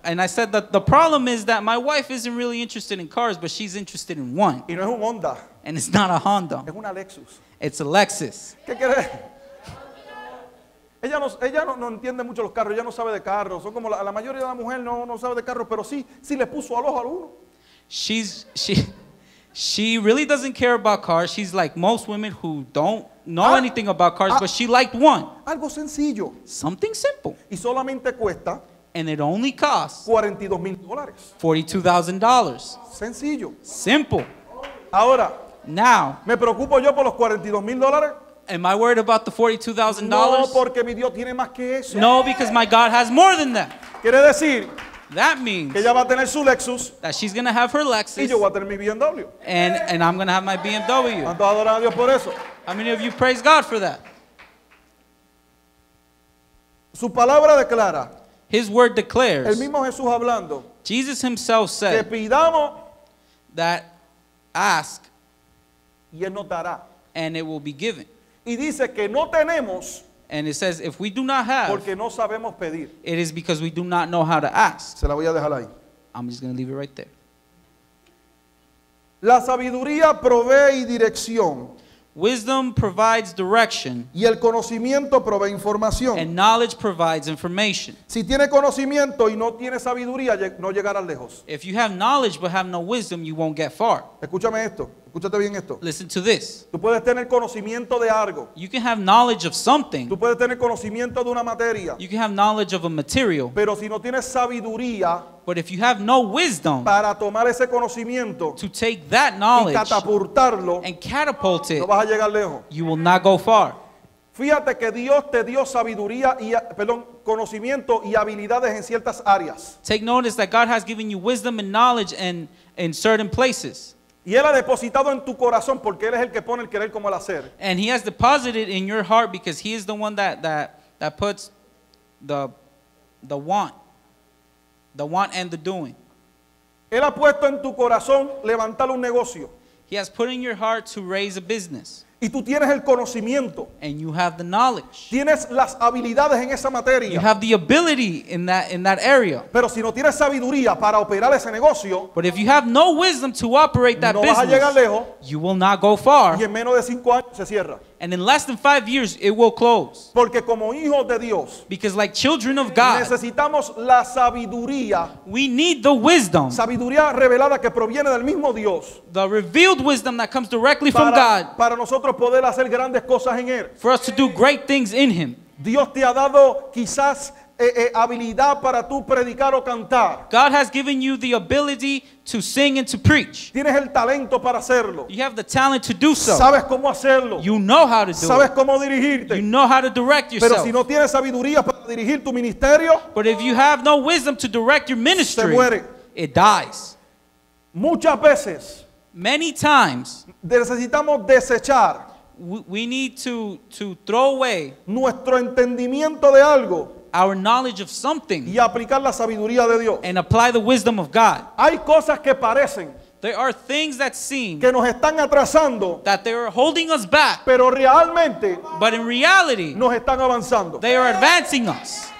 B: And I said that the problem is that my wife isn't really interested in cars, but she's interested in one.
A: Y no es un Honda,
B: And it's not a Honda.
A: es una Lexus.
B: It's a Lexus.
A: ¿Qué quiere? Ella no entiende mucho los carros, ella no sabe de carros. Son como la mayoría de la mujer no sabe de carros, pero sí le puso al ojo al uno.
B: She really doesn't care about cars. She's like most women who don't know
A: Ah.
B: anything about cars,
A: Ah.
B: but she liked one.
A: Algo sencillo.
B: Something simple.
A: Y solamente cuesta
B: And it only costs
A: $42,000.
B: $42,000.
A: Sencillo.
B: Simple.
A: Ahora,
B: Now,
A: ¿me preocupo yo por los $42,000?
B: am I worried about the $42,000?
A: No, porque mi Dios tiene más que eso.
B: No, because my God has more than that.
A: Quiere decir
B: That means
A: que ella va a tener su Lexus
B: that she's going to have her
A: y
B: Lexus
A: yo voy a tener mi BMW.
B: and I'm going to have my BMW.
A: ¿Cuántos adoran a Dios por eso?
B: How many of you praise God for that?
A: Su palabra declara,
B: His word
A: el
B: declares,
A: mismo Jesús hablando,
B: Jesus himself
A: que
B: said
A: pidamos
B: that ask
A: y Él nos dará.
B: and it will be given.
A: Y dice que no tenemos
B: And it says if we do not have,
A: porque no sabemos pedir.
B: it is because we do not know how to ask.
A: Se la voy a dejar ahí.
B: I'm just going to leave it right there.
A: La sabiduría provee dirección
B: Wisdom provides direction
A: y el conocimiento provee información.
B: and knowledge provides information.
A: Si tiene conocimiento y no tiene sabiduría, no llegarás lejos.
B: If you have knowledge but have no wisdom, you won't get far.
A: Escúchame esto, escúchate bien esto.
B: Listen to this.
A: Tú puedes tener conocimiento de algo.
B: You can have knowledge of something.
A: Tú puedes tener conocimiento de una materia.
B: You can have knowledge of a material.
A: Pero si no tienes sabiduría
B: But if you have no wisdom
A: para tomar ese conocimiento
B: to take that
A: y
B: knowledge
A: catapultarlo,
B: and catapult it,
A: no vas a llegar lejos.
B: you will not go far.
A: Fíjate que Dios te dio sabiduría y, conocimiento y habilidades en ciertas áreas.
B: Take notice that God has given you wisdom and knowledge in certain places.
A: Y Él ha depositado en tu corazón porque Él es el que pone el querer como el hacer.
B: And He has deposited in your heart because He is the one that puts the want and the doing.
A: Él ha puesto en tu corazón levantar un negocio.
B: He has put in your heart to raise a business.
A: Y tú tienes el conocimiento.
B: And you have the knowledge.
A: Tienes las habilidades en esa
B: You
A: materia.
B: have the ability in that area.
A: Pero si no tienes sabiduría para operar ese negocio,
B: But if you have no wisdom to operate that
A: no vas a llegar
B: business,
A: lejos
B: you will not go far.
A: y en menos de 5 años se cierra.
B: And in less than 5 years, it will close.
A: Porque como hijos de Dios,
B: Because like children of God,
A: necesitamos la sabiduría.
B: we need the wisdom,
A: Sabiduría revelada que proviene del mismo Dios.
B: the revealed wisdom that comes directly from God
A: Para nosotros poder hacer grandes cosas en Él.
B: for us to do great things in Him.
A: Dios te ha dado quizás habilidad para tú predicar o cantar.
B: God has given you the ability to sing and to preach.
A: Tienes el talento para hacerlo.
B: You have the talent to do so.
A: Sabes cómo hacerlo.
B: You know how to do
A: Sabes
B: it.
A: cómo dirigirte.
B: You know how to direct
A: Pero
B: yourself.
A: si no tienes sabiduría para dirigir tu ministerio,
B: But if you have no wisdom to direct your
A: se
B: ministry,
A: muere.
B: it dies.
A: Muchas veces
B: Many times,
A: necesitamos desechar
B: we need to throw away
A: nuestro entendimiento de algo
B: our knowledge of something
A: y aplicar la sabiduría de Dios.
B: and apply the wisdom of God.
A: Hay cosas que parecen
B: There are things that seem
A: que nos están atrasando,
B: that they are holding us back,
A: pero realmente
B: but in reality,
A: nos están avanzando.
B: they are advancing us.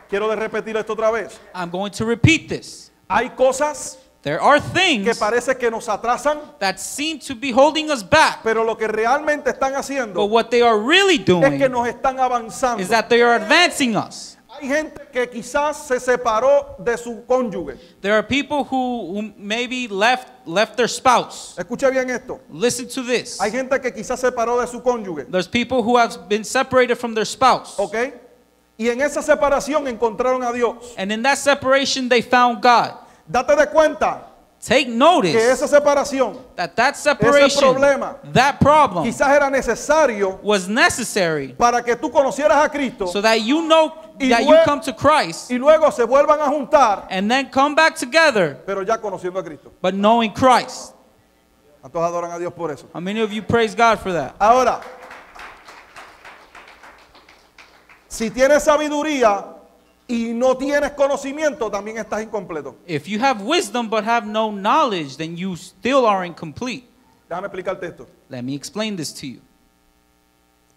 A: Quiero repetir esto otra vez.
B: I'm going to repeat this.
A: Hay cosas
B: There are
A: que
B: things
A: parece que nos atrasan,
B: that seem to be holding us back,
A: pero lo que realmente están
B: but
A: haciendo
B: what they are really
A: es que
B: doing
A: nos están avanzando.
B: is that they are advancing us.
A: Hay gente que quizás se separó de su cónyuge.
B: There are people who maybe left their spouse.
A: Escuche bien esto.
B: Listen to this.
A: Hay gente que quizás se separó de su cónyuge.
B: There's people who have been separated from their spouse.
A: ¿Ok? Y en esa separación encontraron a Dios.
B: And in that separation, they found God.
A: Date de cuenta
B: Take
A: que
B: notice
A: esa separación
B: that separation,
A: problema,
B: that problem
A: quizás era necesario
B: was necessary
A: para que tú conocieras a Cristo
B: so that you know
A: Y
B: that you
A: lue-
B: come to Christ
A: y luego se vuelvan a juntar,
B: and then come back together,
A: pero ya conociendo a Cristo.
B: but knowing Christ.
A: A todos adoran a Dios por eso.
B: How many of you praise God for that?
A: Ahora, si tienes sabiduría y no tienes conocimiento, también estás incompleto.
B: If you have wisdom but have no knowledge, then you still are incomplete.
A: Déjame explicarte esto.
B: Let me explain this to you.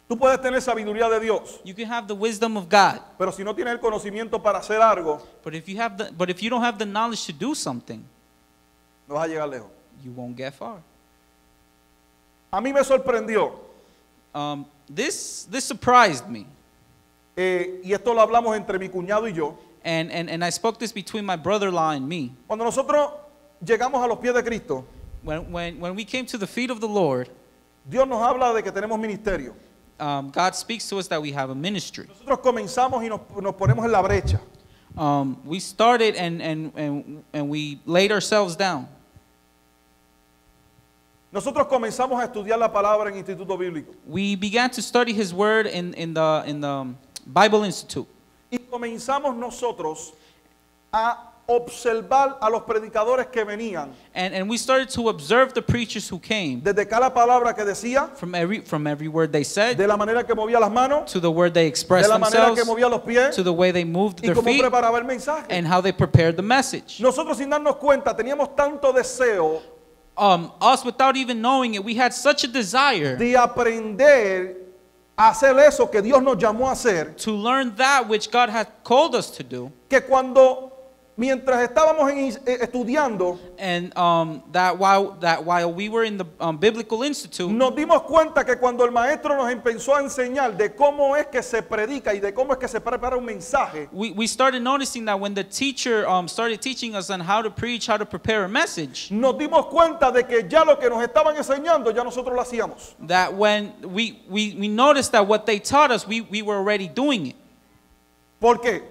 A: Tú puedes tener sabiduría de Dios,
B: You can have the wisdom of God,
A: pero si no tienes el conocimiento para hacer algo,
B: but if you don't have the knowledge to do something,
A: no vas a llegar lejos.
B: you won't get far.
A: A mí me sorprendió,
B: This surprised me,
A: y esto lo hablamos entre mi cuñado y yo,
B: and I spoke this between my brother-in-law and me.
A: cuando nosotros llegamos a los pies de Cristo,
B: When we came to the feet of the Lord,
A: Dios nos habla de que tenemos ministerio.
B: God speaks to us that we have a ministry.
A: Nosotros comenzamos y nos ponemos en la brecha.
B: We started and we laid ourselves down.
A: Nosotros comenzamos a estudiar la palabra en Instituto Bíblico.
B: We began to study His Word in the Bible Institute.
A: Y comenzamos nosotros a observar a los predicadores que venían.
B: And we started to observe the preachers who came,
A: Desde cada palabra que decía,
B: from every word they said,
A: de la manera que movía las manos,
B: to the word they
A: de
B: expressed
A: la manera que
B: themselves,
A: movía los pies
B: to the way they moved
A: y
B: their
A: cómo
B: feet,
A: preparaba el mensaje.
B: and how they prepared the message.
A: Nosotros sin darnos cuenta teníamos tanto deseo
B: Us, without even knowing it, we had such a desire
A: de aprender a hacer eso que Dios nos llamó a hacer,
B: to learn that which God had called us to do,
A: que mientras estábamos estudiando,
B: and that while we were in the Biblical Institute,
A: nos dimos cuenta que cuando el maestro nos empezó a enseñar de cómo es que se predica y de cómo es que se prepara un mensaje,
B: we started noticing that when the teacher started teaching us on how to preach, how to prepare a message,
A: nos dimos cuenta de que ya lo que nos estaban enseñando ya nosotros lo hacíamos.
B: that when we noticed that what they taught us, we were already doing it.
A: ¿Por qué?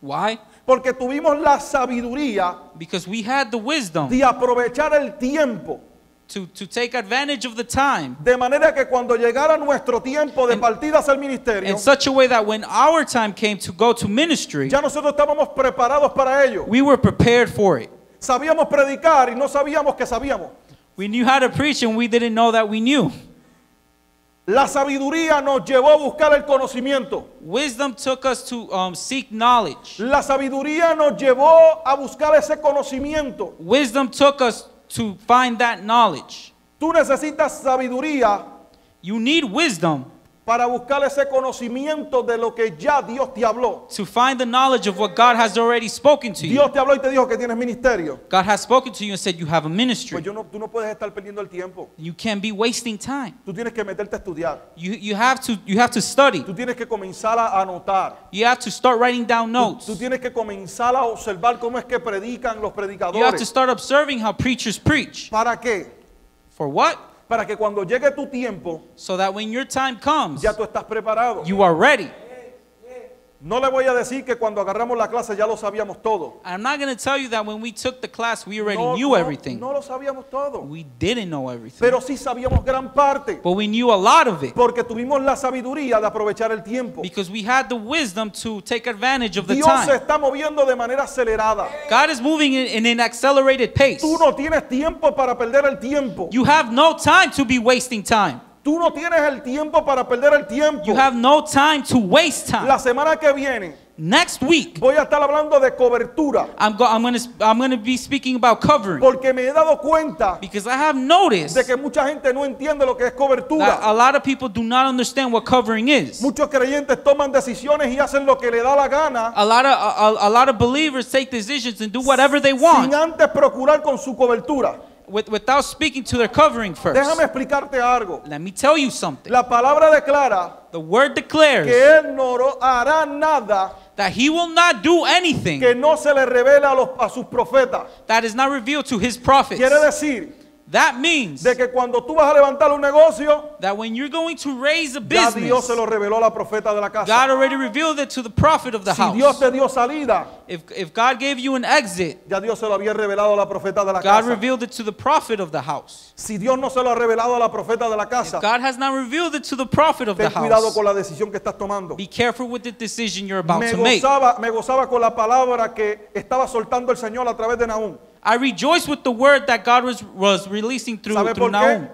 B: Why?
A: Porque tuvimos la sabiduría
B: Because we had the wisdom
A: de aprovechar el tiempo,
B: to take advantage of the time
A: de manera que cuando llegara nuestro tiempo de partida hacia el ministerio,
B: in such a way that when our time came to go to ministry,
A: ya nosotros estábamos preparados para ello.
B: we were prepared for it.
A: Sabíamos predicar y no sabíamos que sabíamos.
B: We knew how to preach and we didn't know that we knew.
A: La sabiduría nos llevó a buscar el conocimiento.
B: Wisdom took us to seek knowledge.
A: La sabiduría nos llevó a buscar ese conocimiento.
B: Wisdom took us to find that knowledge.
A: Tú necesitas sabiduría
B: You need wisdom
A: para buscar ese conocimiento de lo que ya Dios te habló.
B: to find the knowledge of what God has already spoken to you.
A: Dios te habló y te dijo que tienes ministerio.
B: God has spoken to you and said you have a ministry.
A: Pues tú no puedes estar perdiendo el tiempo.
B: You can't be wasting time.
A: Tú tienes que meterte a estudiar.
B: You have to study.
A: Tú tienes que comenzar a anotar.
B: You have to start writing down notes.
A: Tú tienes que comenzar a observar cómo es que predican los
B: You have to
A: predicadores.
B: start observing how preachers preach.
A: ¿Para qué?
B: For what?
A: Para que cuando llegue tu tiempo,
B: So that when your time comes,
A: ya tú estás preparado.
B: you are ready.
A: No le voy a decir que cuando agarramos la clase ya lo sabíamos todo.
B: I'm not going to tell you that when we took the class, we already
A: No,
B: knew
A: no,
B: everything.
A: no lo sabíamos todo.
B: We didn't know everything.
A: Pero sí sabíamos gran parte.
B: But we knew a lot of it
A: Porque tuvimos la sabiduría de aprovechar el tiempo.
B: because we had the wisdom to take advantage of the
A: Dios se
B: time.
A: está moviendo de manera acelerada.
B: God is moving in an accelerated pace.
A: Tú no tienes tiempo para perder el tiempo.
B: You have no time to be wasting time.
A: Tú no tienes el tiempo para perder el tiempo.
B: You have no time to waste time.
A: La semana que viene
B: Next week,
A: voy a estar hablando de cobertura.
B: I'm gonna be speaking about covering,
A: Porque me he dado cuenta
B: because I have noticed
A: de que mucha gente no entiende lo que es
B: that
A: cobertura.
B: a lot of people do not understand what covering is.
A: Muchos creyentes toman decisiones y hacen lo que le da la gana
B: A lot of believers take decisions and do whatever they
A: sin
B: want
A: antes procurar con su cobertura.
B: without speaking to their covering first.
A: Déjame explicarte algo.
B: Let me tell you something.
A: La palabra declara
B: The word
A: que
B: declares
A: Él no hará nada
B: that he will not do anything
A: que no se le revele a sus profetas.
B: that is not revealed to his prophets.
A: Quiere decir
B: That means
A: de que cuando tú vas a levantar un negocio,
B: that when you're going to raise a
A: ya Dios
B: business,
A: se lo reveló a la profeta de la casa.
B: God already revealed it to the prophet of the
A: Si Dios
B: house.
A: te dio salida,
B: If God gave you an exit,
A: ya Dios se lo había revelado a la profeta de la
B: God
A: casa.
B: revealed it to the prophet of the house.
A: Si Dios no se lo ha revelado a la profeta de la casa,
B: God has not revealed it to the prophet of the
A: ten cuidado
B: house.
A: con la decisión que estás tomando.
B: Be careful with the decision you're about
A: Me
B: to make.
A: gozaba con la palabra que estaba soltando el Señor a través de Nahum.
B: I rejoice with the word that God was releasing through
A: ¿Sabe por qué?
B: Nahum.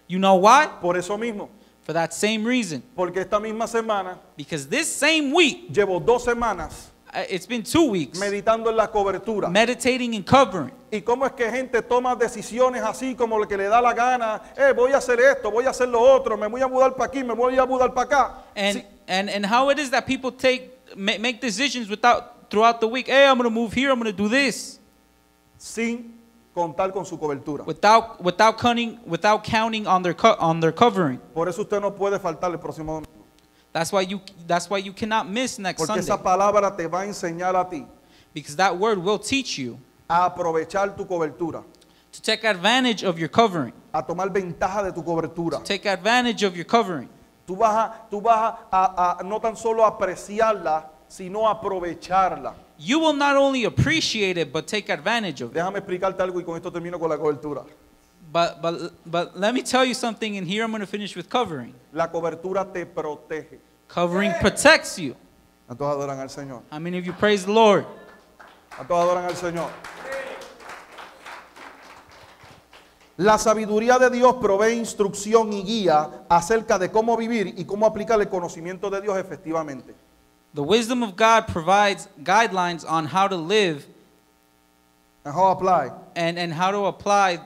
B: You know why?
A: Por eso mismo,
B: For that same reason.
A: porque esta misma semana
B: Because this same week,
A: llevo 2 semanas
B: it's been 2 weeks,
A: meditando en la cobertura.
B: meditating and covering.
A: Y cómo es que gente toma decisiones así como lo que le da la gana. Voy a hacer esto, voy a hacer lo otro, me voy a mudar para aquí, me voy a mudar para acá.
B: And,
A: Sí,
B: and how it is that people make decisions throughout the week. Hey, I'm going to move here, I'm going to do this.
A: sin contar con su cobertura.
B: Without counting on their covering.
A: Por eso usted no puede faltar el próximo domingo.
B: That's why you cannot miss next
A: Porque esa
B: Sunday.
A: palabra te va a enseñar a ti
B: Because that word will teach you
A: a aprovechar tu cobertura,
B: to take advantage of your covering.
A: a tomar ventaja de tu cobertura.
B: Take advantage of your covering.
A: Tú vas a no tan solo apreciarla, sino aprovecharla.
B: You will not only appreciate it, but take advantage of it.
A: Déjame explicarte algo y con esto termino con la cobertura.
B: But let me tell you something, and here I'm going to finish with covering.
A: La cobertura te protege.
B: Covering protects you.
A: A todos adoran al Señor.
B: How many of you praise the Lord?
A: A todos adoran al Señor. La sabiduría de Dios provee instrucción y guía acerca de cómo vivir y cómo aplicar el conocimiento de Dios efectivamente.
B: The wisdom of God provides guidelines on how to live
A: And how apply
B: and how to apply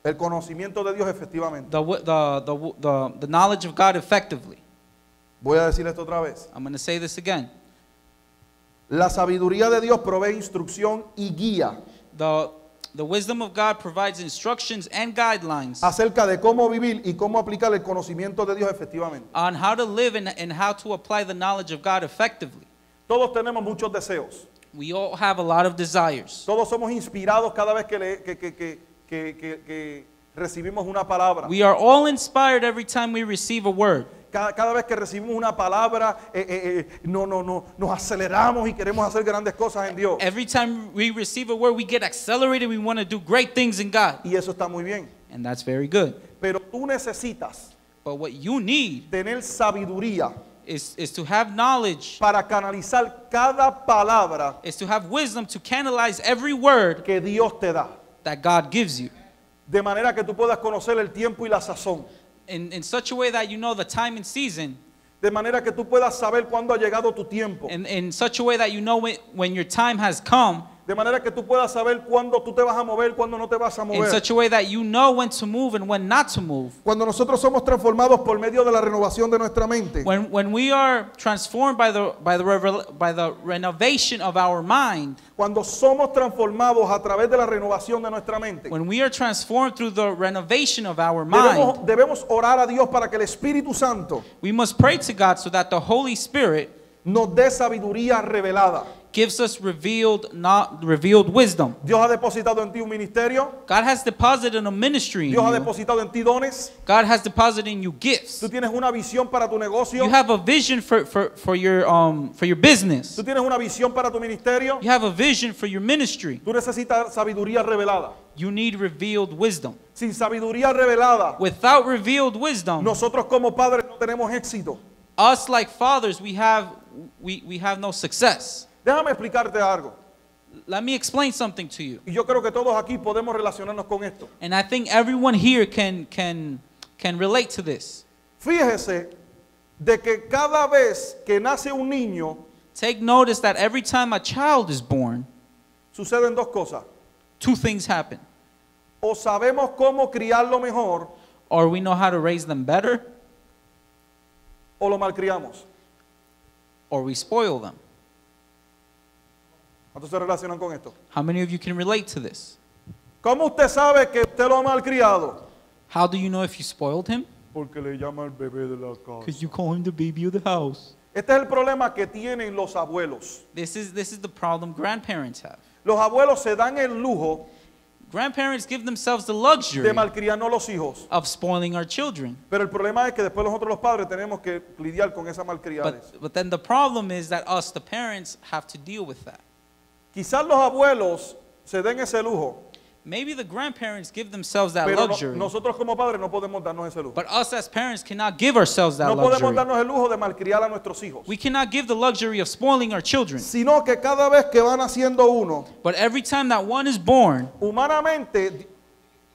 A: el conocimiento de Dios efectivamente.
B: the knowledge of God effectively.
A: Voy a decir esto otra vez.
B: I'm going to say this again.
A: La sabiduría de Dios provee instrucción y guía
B: The wisdom of God provides instructions and guidelines
A: acerca de cómo vivir y cómo aplicar el conocimiento de Dios efectivamente.
B: on how to live and how to apply the knowledge of God effectively.
A: Todos tenemos muchos deseos.
B: We all have a lot of desires.
A: Todos somos inspirados cada vez que recibimos una palabra.
B: We are all inspired every time we receive a word.
A: Cada vez que recibimos una palabra, nos aceleramos y queremos hacer grandes cosas en Dios.
B: Every time we receive a word, we get accelerated. We want to do great things in God.
A: Y eso está muy bien.
B: And that's very good.
A: Pero tú necesitas
B: But what you need
A: tener sabiduría
B: is to have knowledge,
A: para canalizar cada palabra
B: is to have wisdom to canalize every word
A: que Dios te da.
B: that God gives you.
A: De manera que tú puedas conocer el tiempo y la sazón.
B: In such a way that you know the time and season.
A: De manera que tú puedas saber cuándo ha llegado tu tiempo.
B: In such a way that you know when your time has come.
A: De manera que tú puedas saber cuándo tú te vas a mover, cuándo no te vas a
B: In
A: mover.
B: such a way that you know when to move and when not to move.
A: Cuando nosotros somos transformados por medio de la renovación de nuestra mente,
B: When we are transformed by the renovation of our mind,
A: cuando somos transformados a través de la renovación de nuestra mente,
B: when we are transformed through the renovation of our mind,
A: debemos orar a Dios para que el Espíritu Santo
B: we must pray to God so that the Holy Spirit
A: nos dé sabiduría revelada.
B: gives us revealed wisdom.
A: Dios ha depositado en ti un ministerio.
B: God has deposited a ministry in
A: Dios ha
B: you.
A: depositado en ti dones.
B: God has deposited in you gifts.
A: Tú tienes una visión para tu negocio.
B: You have a vision for your business.
A: Tú tienes una visión para tu ministerio.
B: You have a vision for your ministry.
A: Tú necesitas sabiduría revelada.
B: You need revealed wisdom.
A: Sin sabiduría revelada,
B: Without revealed wisdom,
A: nosotros como padres no tenemos éxito.
B: us like fathers, we have no success.
A: Déjame explicarte algo.
B: Let me explain something to you.
A: Y yo creo que todos aquí podemos relacionarnos con esto.
B: And I think everyone here can relate to this.
A: Fíjese de que cada vez que nace un niño,
B: Take notice that every time a child is born,
A: suceden dos cosas.
B: two things happen.
A: O sabemos cómo criarlo mejor,
B: Or we know how to raise them better,
A: o lo malcriamos.
B: or we spoil them.
A: ¿Cuántos se relacionan con esto?
B: How many of you can relate to this?
A: ¿Cómo usted sabe que usted lo ha malcriado?
B: How do you know if you spoiled him?
A: Porque le llama el bebé de la casa.
B: Because you call him the baby of the house.
A: Este es el problema que tienen los abuelos.
B: This is the problem grandparents have.
A: Los abuelos se dan el lujo
B: Grandparents give themselves the
A: de
B: luxury
A: malcriarnos los hijos.
B: of spoiling our children.
A: Pero el problema es que después nosotros los padres tenemos que lidiar con esa malcriadez.
B: But then the problem is that us, the parents, have to deal with that.
A: Quizás los abuelos se den ese lujo,
B: Maybe the grandparents give themselves that
A: pero
B: luxury.
A: nosotros como padres no podemos darnos ese lujo.
B: But us as parents cannot give ourselves that
A: No podemos
B: luxury.
A: darnos el lujo de malcriar a nuestros hijos,
B: We cannot give the luxury of spoiling our children.
A: sino que cada vez que van haciendo uno,
B: But every time that one is born,
A: humanamente,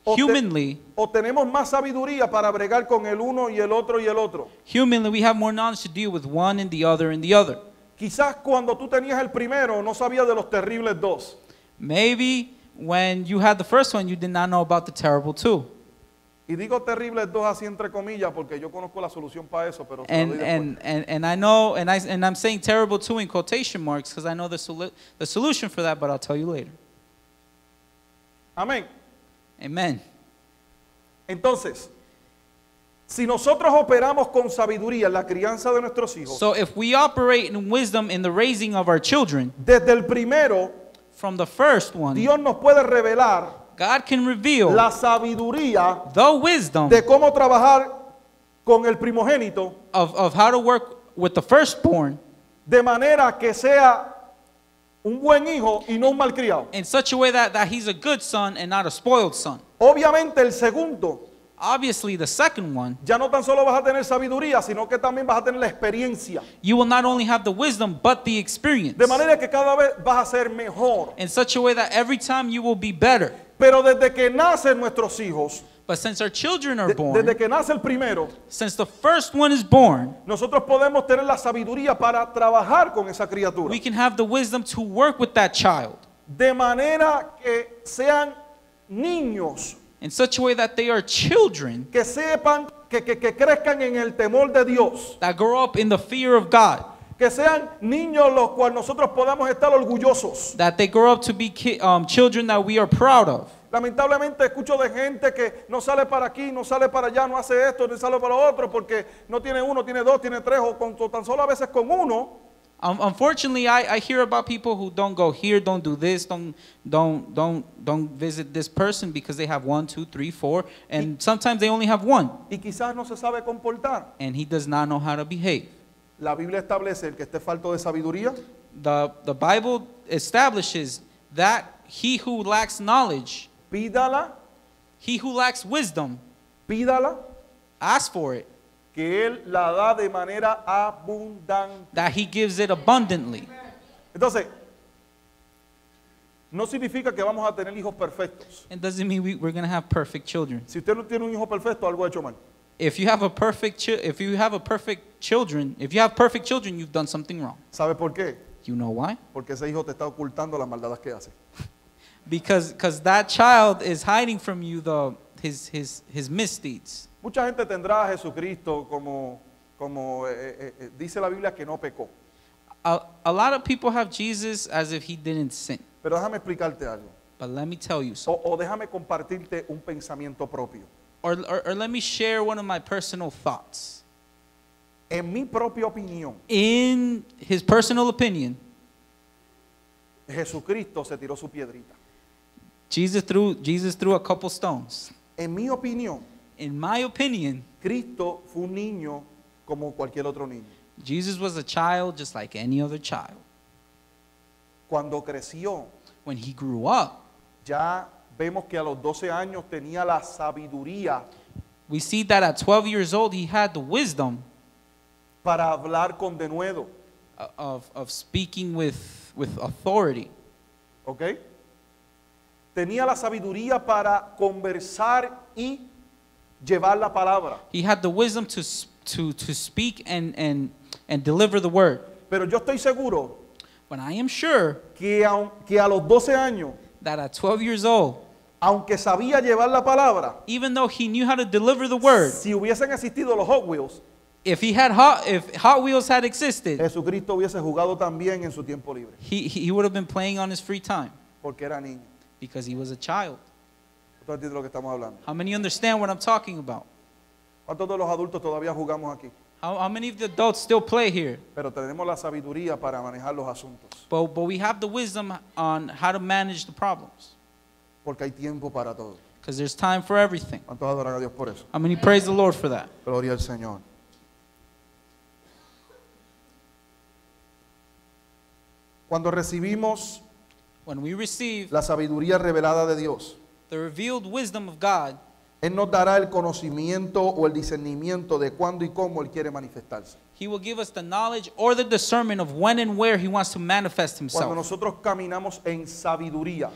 B: humanly,
A: o tenemos más sabiduría para bregar con el uno y el otro y el otro.
B: humanly, we have more knowledge to deal with one and the other and the other.
A: Quizás cuando tú tenías el primero no sabías de los terribles dos.
B: Maybe when you had the first one, you did not know about the terrible two.
A: Y digo terribles dos así entre comillas porque yo conozco la solución para eso, pero se la doy después.
B: And I know, and I'm saying terrible two in quotation marks because I know the solution for that, but I'll tell you later.
A: Amén.
B: Amen.
A: Entonces, si nosotros operamos con sabiduría en la crianza de nuestros hijos,
B: So if we operate in wisdom in the raising of our children,
A: desde el primero,
B: from the first one,
A: Dios nos puede revelar
B: God can reveal
A: la sabiduría
B: the wisdom
A: de cómo trabajar con el primogénito
B: of how to work with the firstborn
A: de manera que sea un buen hijo y no un malcriado.
B: in such a way that he's a good son and not a spoiled son.
A: Obviamente el segundo,
B: Obviously, the second one,
A: ya no tan solo vas a tener sabiduría, sino que también vas a tener la experiencia.
B: you will not only have the wisdom, but the experience.
A: De manera que cada vez vas a ser mejor.
B: In such a way that every time you will be better.
A: Pero desde que nacen nuestros hijos,
B: But since our children are born,
A: desde que nace el primero,
B: since the first one is born,
A: nosotros podemos tener la sabiduría para trabajar con esa criatura.
B: we can have the wisdom to work with that child
A: De manera que sean niños,
B: in such a way that they are children
A: que sepan, que crezcan en el temor de Dios.
B: that grow up in the fear of God,
A: Que sean niños los cuales nosotros podamos estar orgullosos.
B: that they grow up to be children that we are proud of.
A: Lamentablemente escucho de gente que no sale para aquí, no sale para allá, no hace esto, no sale para lo otro, porque no tiene uno, tiene dos, tiene tres, o tan solo a veces con uno.
B: Unfortunately, I hear about people who don't go here, don't do this, don't visit this person because they have 1, 2, 3, 4, and sometimes they only have one,
A: Y quizás no se sabe comportar.
B: and he does not know how to behave.
A: La Biblia establece el que esté falto de sabiduría,
B: The Bible establishes that he who lacks knowledge,
A: pídala,
B: he who lacks wisdom,
A: pídala,
B: ask for it,
A: que Él la da de manera abundante.
B: that he gives it abundantly.
A: Entonces, no significa que vamos a tener hijos perfectos.
B: It doesn't mean we're going to have perfect children.
A: Si usted no tiene un hijo perfecto, algo ha hecho mal.
B: If you have perfect children, you've done something wrong.
A: ¿Sabe por qué?
B: You know why?
A: Porque ese hijo te está ocultando las maldades que hace.
B: Because that child is hiding from you his misdeeds.
A: Mucha gente tendrá a Jesucristo como dice la Biblia que no pecó.
B: A lot of people have Jesus as if he didn't sin.
A: Pero déjame explicarte algo.
B: But let me tell you something.
A: O déjame compartirte un pensamiento propio.
B: Or let me share one of my personal thoughts.
A: En mi propia opinión,
B: In his personal opinion,
A: Jesucristo se tiró su piedrita.
B: Jesus threw a couple stones.
A: En mi opinión,
B: In my opinion,
A: Cristo fue un niño como cualquier otro niño.
B: Jesus was a child just like any other child.
A: Cuando creció,
B: When he grew up,
A: ya vemos que a los 12 años tenía la sabiduría
B: we see that at 12 years old, he had the wisdom
A: para hablar con denuedo.
B: of speaking with authority.
A: ¿Ok? Tenía la sabiduría para conversar y llevar la palabra.
B: He had the wisdom to speak and deliver the word.
A: Pero yo estoy seguro
B: But I am sure
A: que a los 12 años,
B: that at 12 years old,
A: aunque sabía llevar la palabra,
B: even though he knew how to deliver the word,
A: si hubiesen existido los Hot Wheels,
B: if Hot Wheels had existed,
A: Jesucristo hubiese jugado también en su tiempo libre,
B: he would have been playing on his free time
A: porque era niño.
B: because he was a child.
A: ¿Ustedes entienden lo que estamos hablando?
B: How many understand what I'm talking about?
A: ¿Cuántos de los adultos todavía jugamos aquí?
B: How many of the adults still play here?
A: Pero tenemos la sabiduría para manejar los asuntos,
B: But we have the wisdom on how to manage the problems
A: porque hay tiempo para todo.
B: because there's time for everything.
A: ¿Cuántos adoran a Dios por eso?
B: How many praise the Lord for that?
A: Gloria al Señor. Cuando recibimos
B: When we receive
A: la sabiduría revelada de Dios,
B: the revealed wisdom of God,
A: Él nos dará el conocimiento o el discernimiento de cuándo y cómo Él quiere manifestarse.
B: He will give us the knowledge or the discernment of when and where He wants to manifest
A: Cuando
B: Himself.
A: nosotros caminamos en sabiduría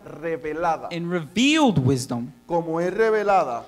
A: revelada,
B: in revealed wisdom,
A: como es revelada,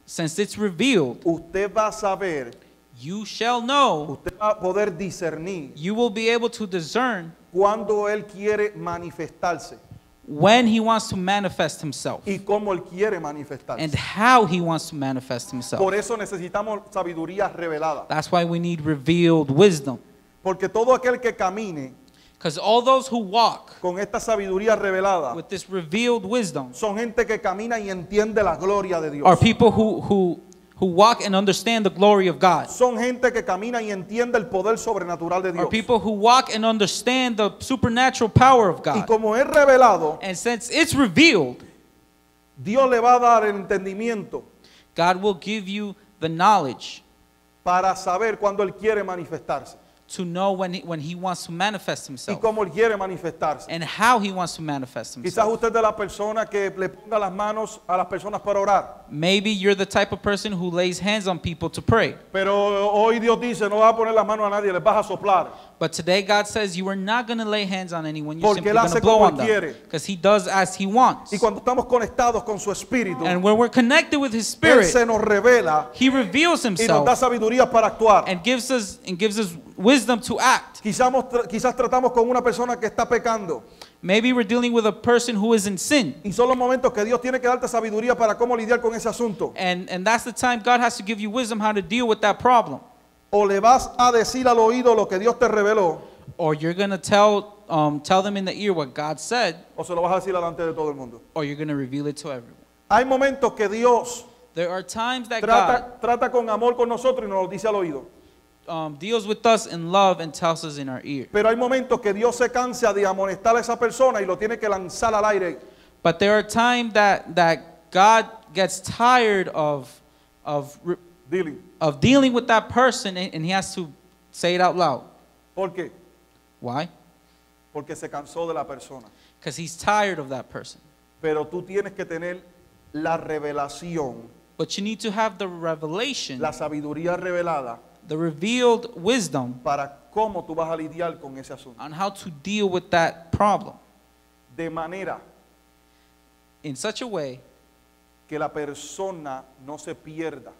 B: since it's revealed,
A: usted va a saber,
B: you shall know,
A: usted va a poder discernir
B: you will be able to discern
A: cuándo Él quiere manifestarse
B: when He wants to manifest Himself
A: y cómo Él quiere manifestarse.
B: and how He wants to manifest Himself.
A: Por eso necesitamos sabiduría revelada,
B: That's why we need revealed wisdom.
A: porque todo aquel que camine
B: Because all those who walk
A: con esta sabiduría revelada
B: with this revealed wisdom
A: son gente que camina y entiende la gloria de Dios.
B: are people who walk and understand the glory of God.
A: Son gente que camina y entiende el poder sobrenatural de
B: Are
A: Dios.
B: people who walk and understand the supernatural power of
A: Y
B: God.
A: como es revelado,
B: And since it's revealed,
A: Dios le va a dar el entendimiento
B: God will give you the knowledge
A: para saber cuándo Él quiere manifestarse
B: to know when he wants to manifest
A: y
B: Himself
A: cómo Él quiere manifestarse.
B: and how He wants to manifest
A: Quizás
B: Himself.
A: usted es de la persona que le ponga las manos a las personas para orar,
B: Maybe you're the type of person who lays hands on people to pray.
A: pero hoy Dios dice, no vas a poner las manos a nadie, les vas a soplar.
B: But today God says you are not going to lay hands on anyone. You're
A: Porque
B: simply
A: Él
B: going
A: hace
B: to blow
A: como
B: on
A: Él
B: them.
A: quiere.
B: Because He does as He wants.
A: Y cuando estamos conectados con su Espíritu,
B: And when we're connected with His
A: Él
B: Spirit,
A: se nos revela
B: He reveals
A: y nos da
B: Himself
A: sabiduría para actuar.
B: and gives us wisdom to act.
A: Quizás tratamos con una persona que está pecando
B: Maybe we're dealing with a person who is in sin.
A: y son los momentos que Dios tiene que darte sabiduría para cómo lidiar con ese asunto.
B: And that's the time God has to give you wisdom how to deal with that problem.
A: O le vas a decir al oído lo que Dios te reveló,
B: Or you're going to tell them in the ear what God said,
A: o se lo vas a decir delante de todo el mundo.
B: or you're going to reveal it to everyone.
A: Hay momentos que Dios
B: There are times that God
A: trata con amor con nosotros y nos lo dice al oído.
B: deals with us in love and tells us in our ear.
A: Pero hay momentos que Dios se cansa de amonestar a esa persona y lo tiene que lanzar al aire.
B: But there are times that God gets tired of dealing with that person, and He has to say it out loud.
A: ¿Por qué?
B: Why?
A: Porque se cansó de la persona.
B: Because He's tired of that person.
A: Pero tú tienes que tener la revelación,
B: But you need to have the revelation,
A: la sabiduría revelada
B: the revealed wisdom
A: para cómo tú vas a lidiar con ese asunto.
B: on how to deal with that problem
A: De manera
B: in such a way
A: que la persona no se pierda.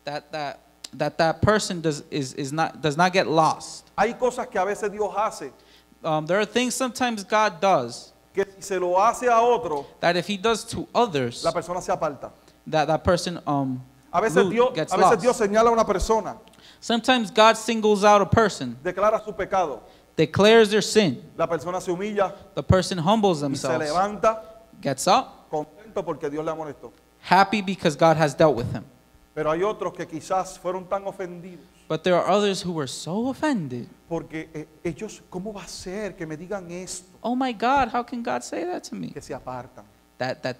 B: that person does not get lost.
A: Hay cosas que a veces Dios hace
B: There are things sometimes God does
A: que si se lo hace a otro,
B: that if He does to others,
A: la persona se aparta.
B: that person
A: A veces
B: gets
A: Dios
B: lost.
A: señala a una persona,
B: Sometimes God singles out a person,
A: declara su pecado.
B: declares their sin.
A: La persona se humilla
B: The person humbles
A: y se
B: themselves,
A: levanta
B: gets up,
A: contento porque Dios le amonestó.
B: happy because God has dealt with him.
A: Pero hay otros que quizás fueron tan ofendidos
B: But there are others who were so offended.
A: porque ellos, ¿cómo va a ser que me digan esto?
B: Oh my God, how can God say that to me?
A: Que se apartan.
B: That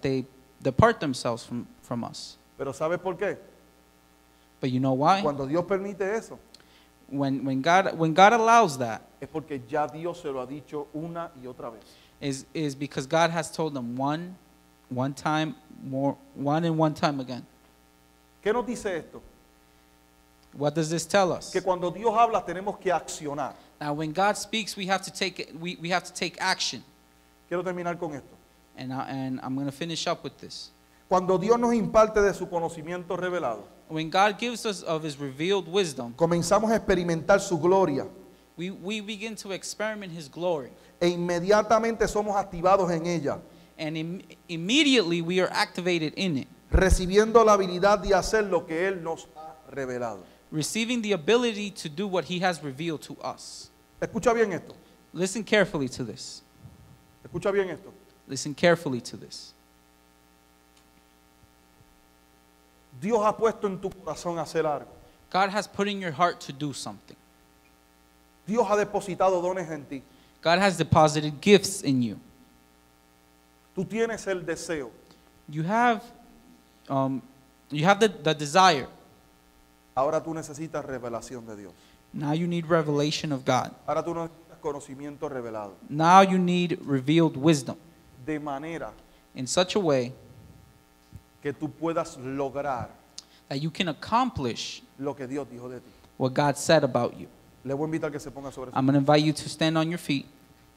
B: they depart themselves from us.
A: Pero ¿sabes por qué?
B: But you know why?
A: Cuando Dios permite eso,
B: When God allows that,
A: es porque ya Dios se lo ha dicho una y otra vez.
B: is because God has told them one time again.
A: ¿Qué nos dice esto?
B: What does this tell us?
A: Que cuando Dios habla tenemos que accionar.
B: Now, when God speaks, we have to take action.
A: Quiero terminar con esto.
B: And I'm going to finish up with this.
A: Cuando Dios nos imparte de su conocimiento revelado,
B: When God gives us of his revealed wisdom,
A: comenzamos a experimentar su gloria
B: we begin to experiment his glory.
A: e inmediatamente somos activados en ella,
B: And immediately we are activated in it,
A: recibiendo la habilidad de hacer lo que Él nos ha revelado.
B: receiving the ability to do what he has revealed to us.
A: Escucha bien esto,
B: Listen carefully to this.
A: escucha bien esto.
B: Listen carefully to this.
A: Dios ha puesto en tu corazón hacer algo.
B: God has put in your heart to do something.
A: Dios ha depositado dones en ti.
B: God has deposited gifts in you.
A: Tú tienes el deseo.
B: You have the desire.
A: Ahora tú necesitas revelación de Dios.
B: Now you need revelation of God.
A: Ahora tú necesitas conocimiento revelado.
B: Now you need revealed wisdom
A: De manera
B: in such a way
A: que tú puedas lograr
B: that you can accomplish
A: lo que Dios dijo de ti.
B: what God said about you.
A: Le voy a invitar que se ponga sobre su.
B: I'm going to invite you to stand on your feet.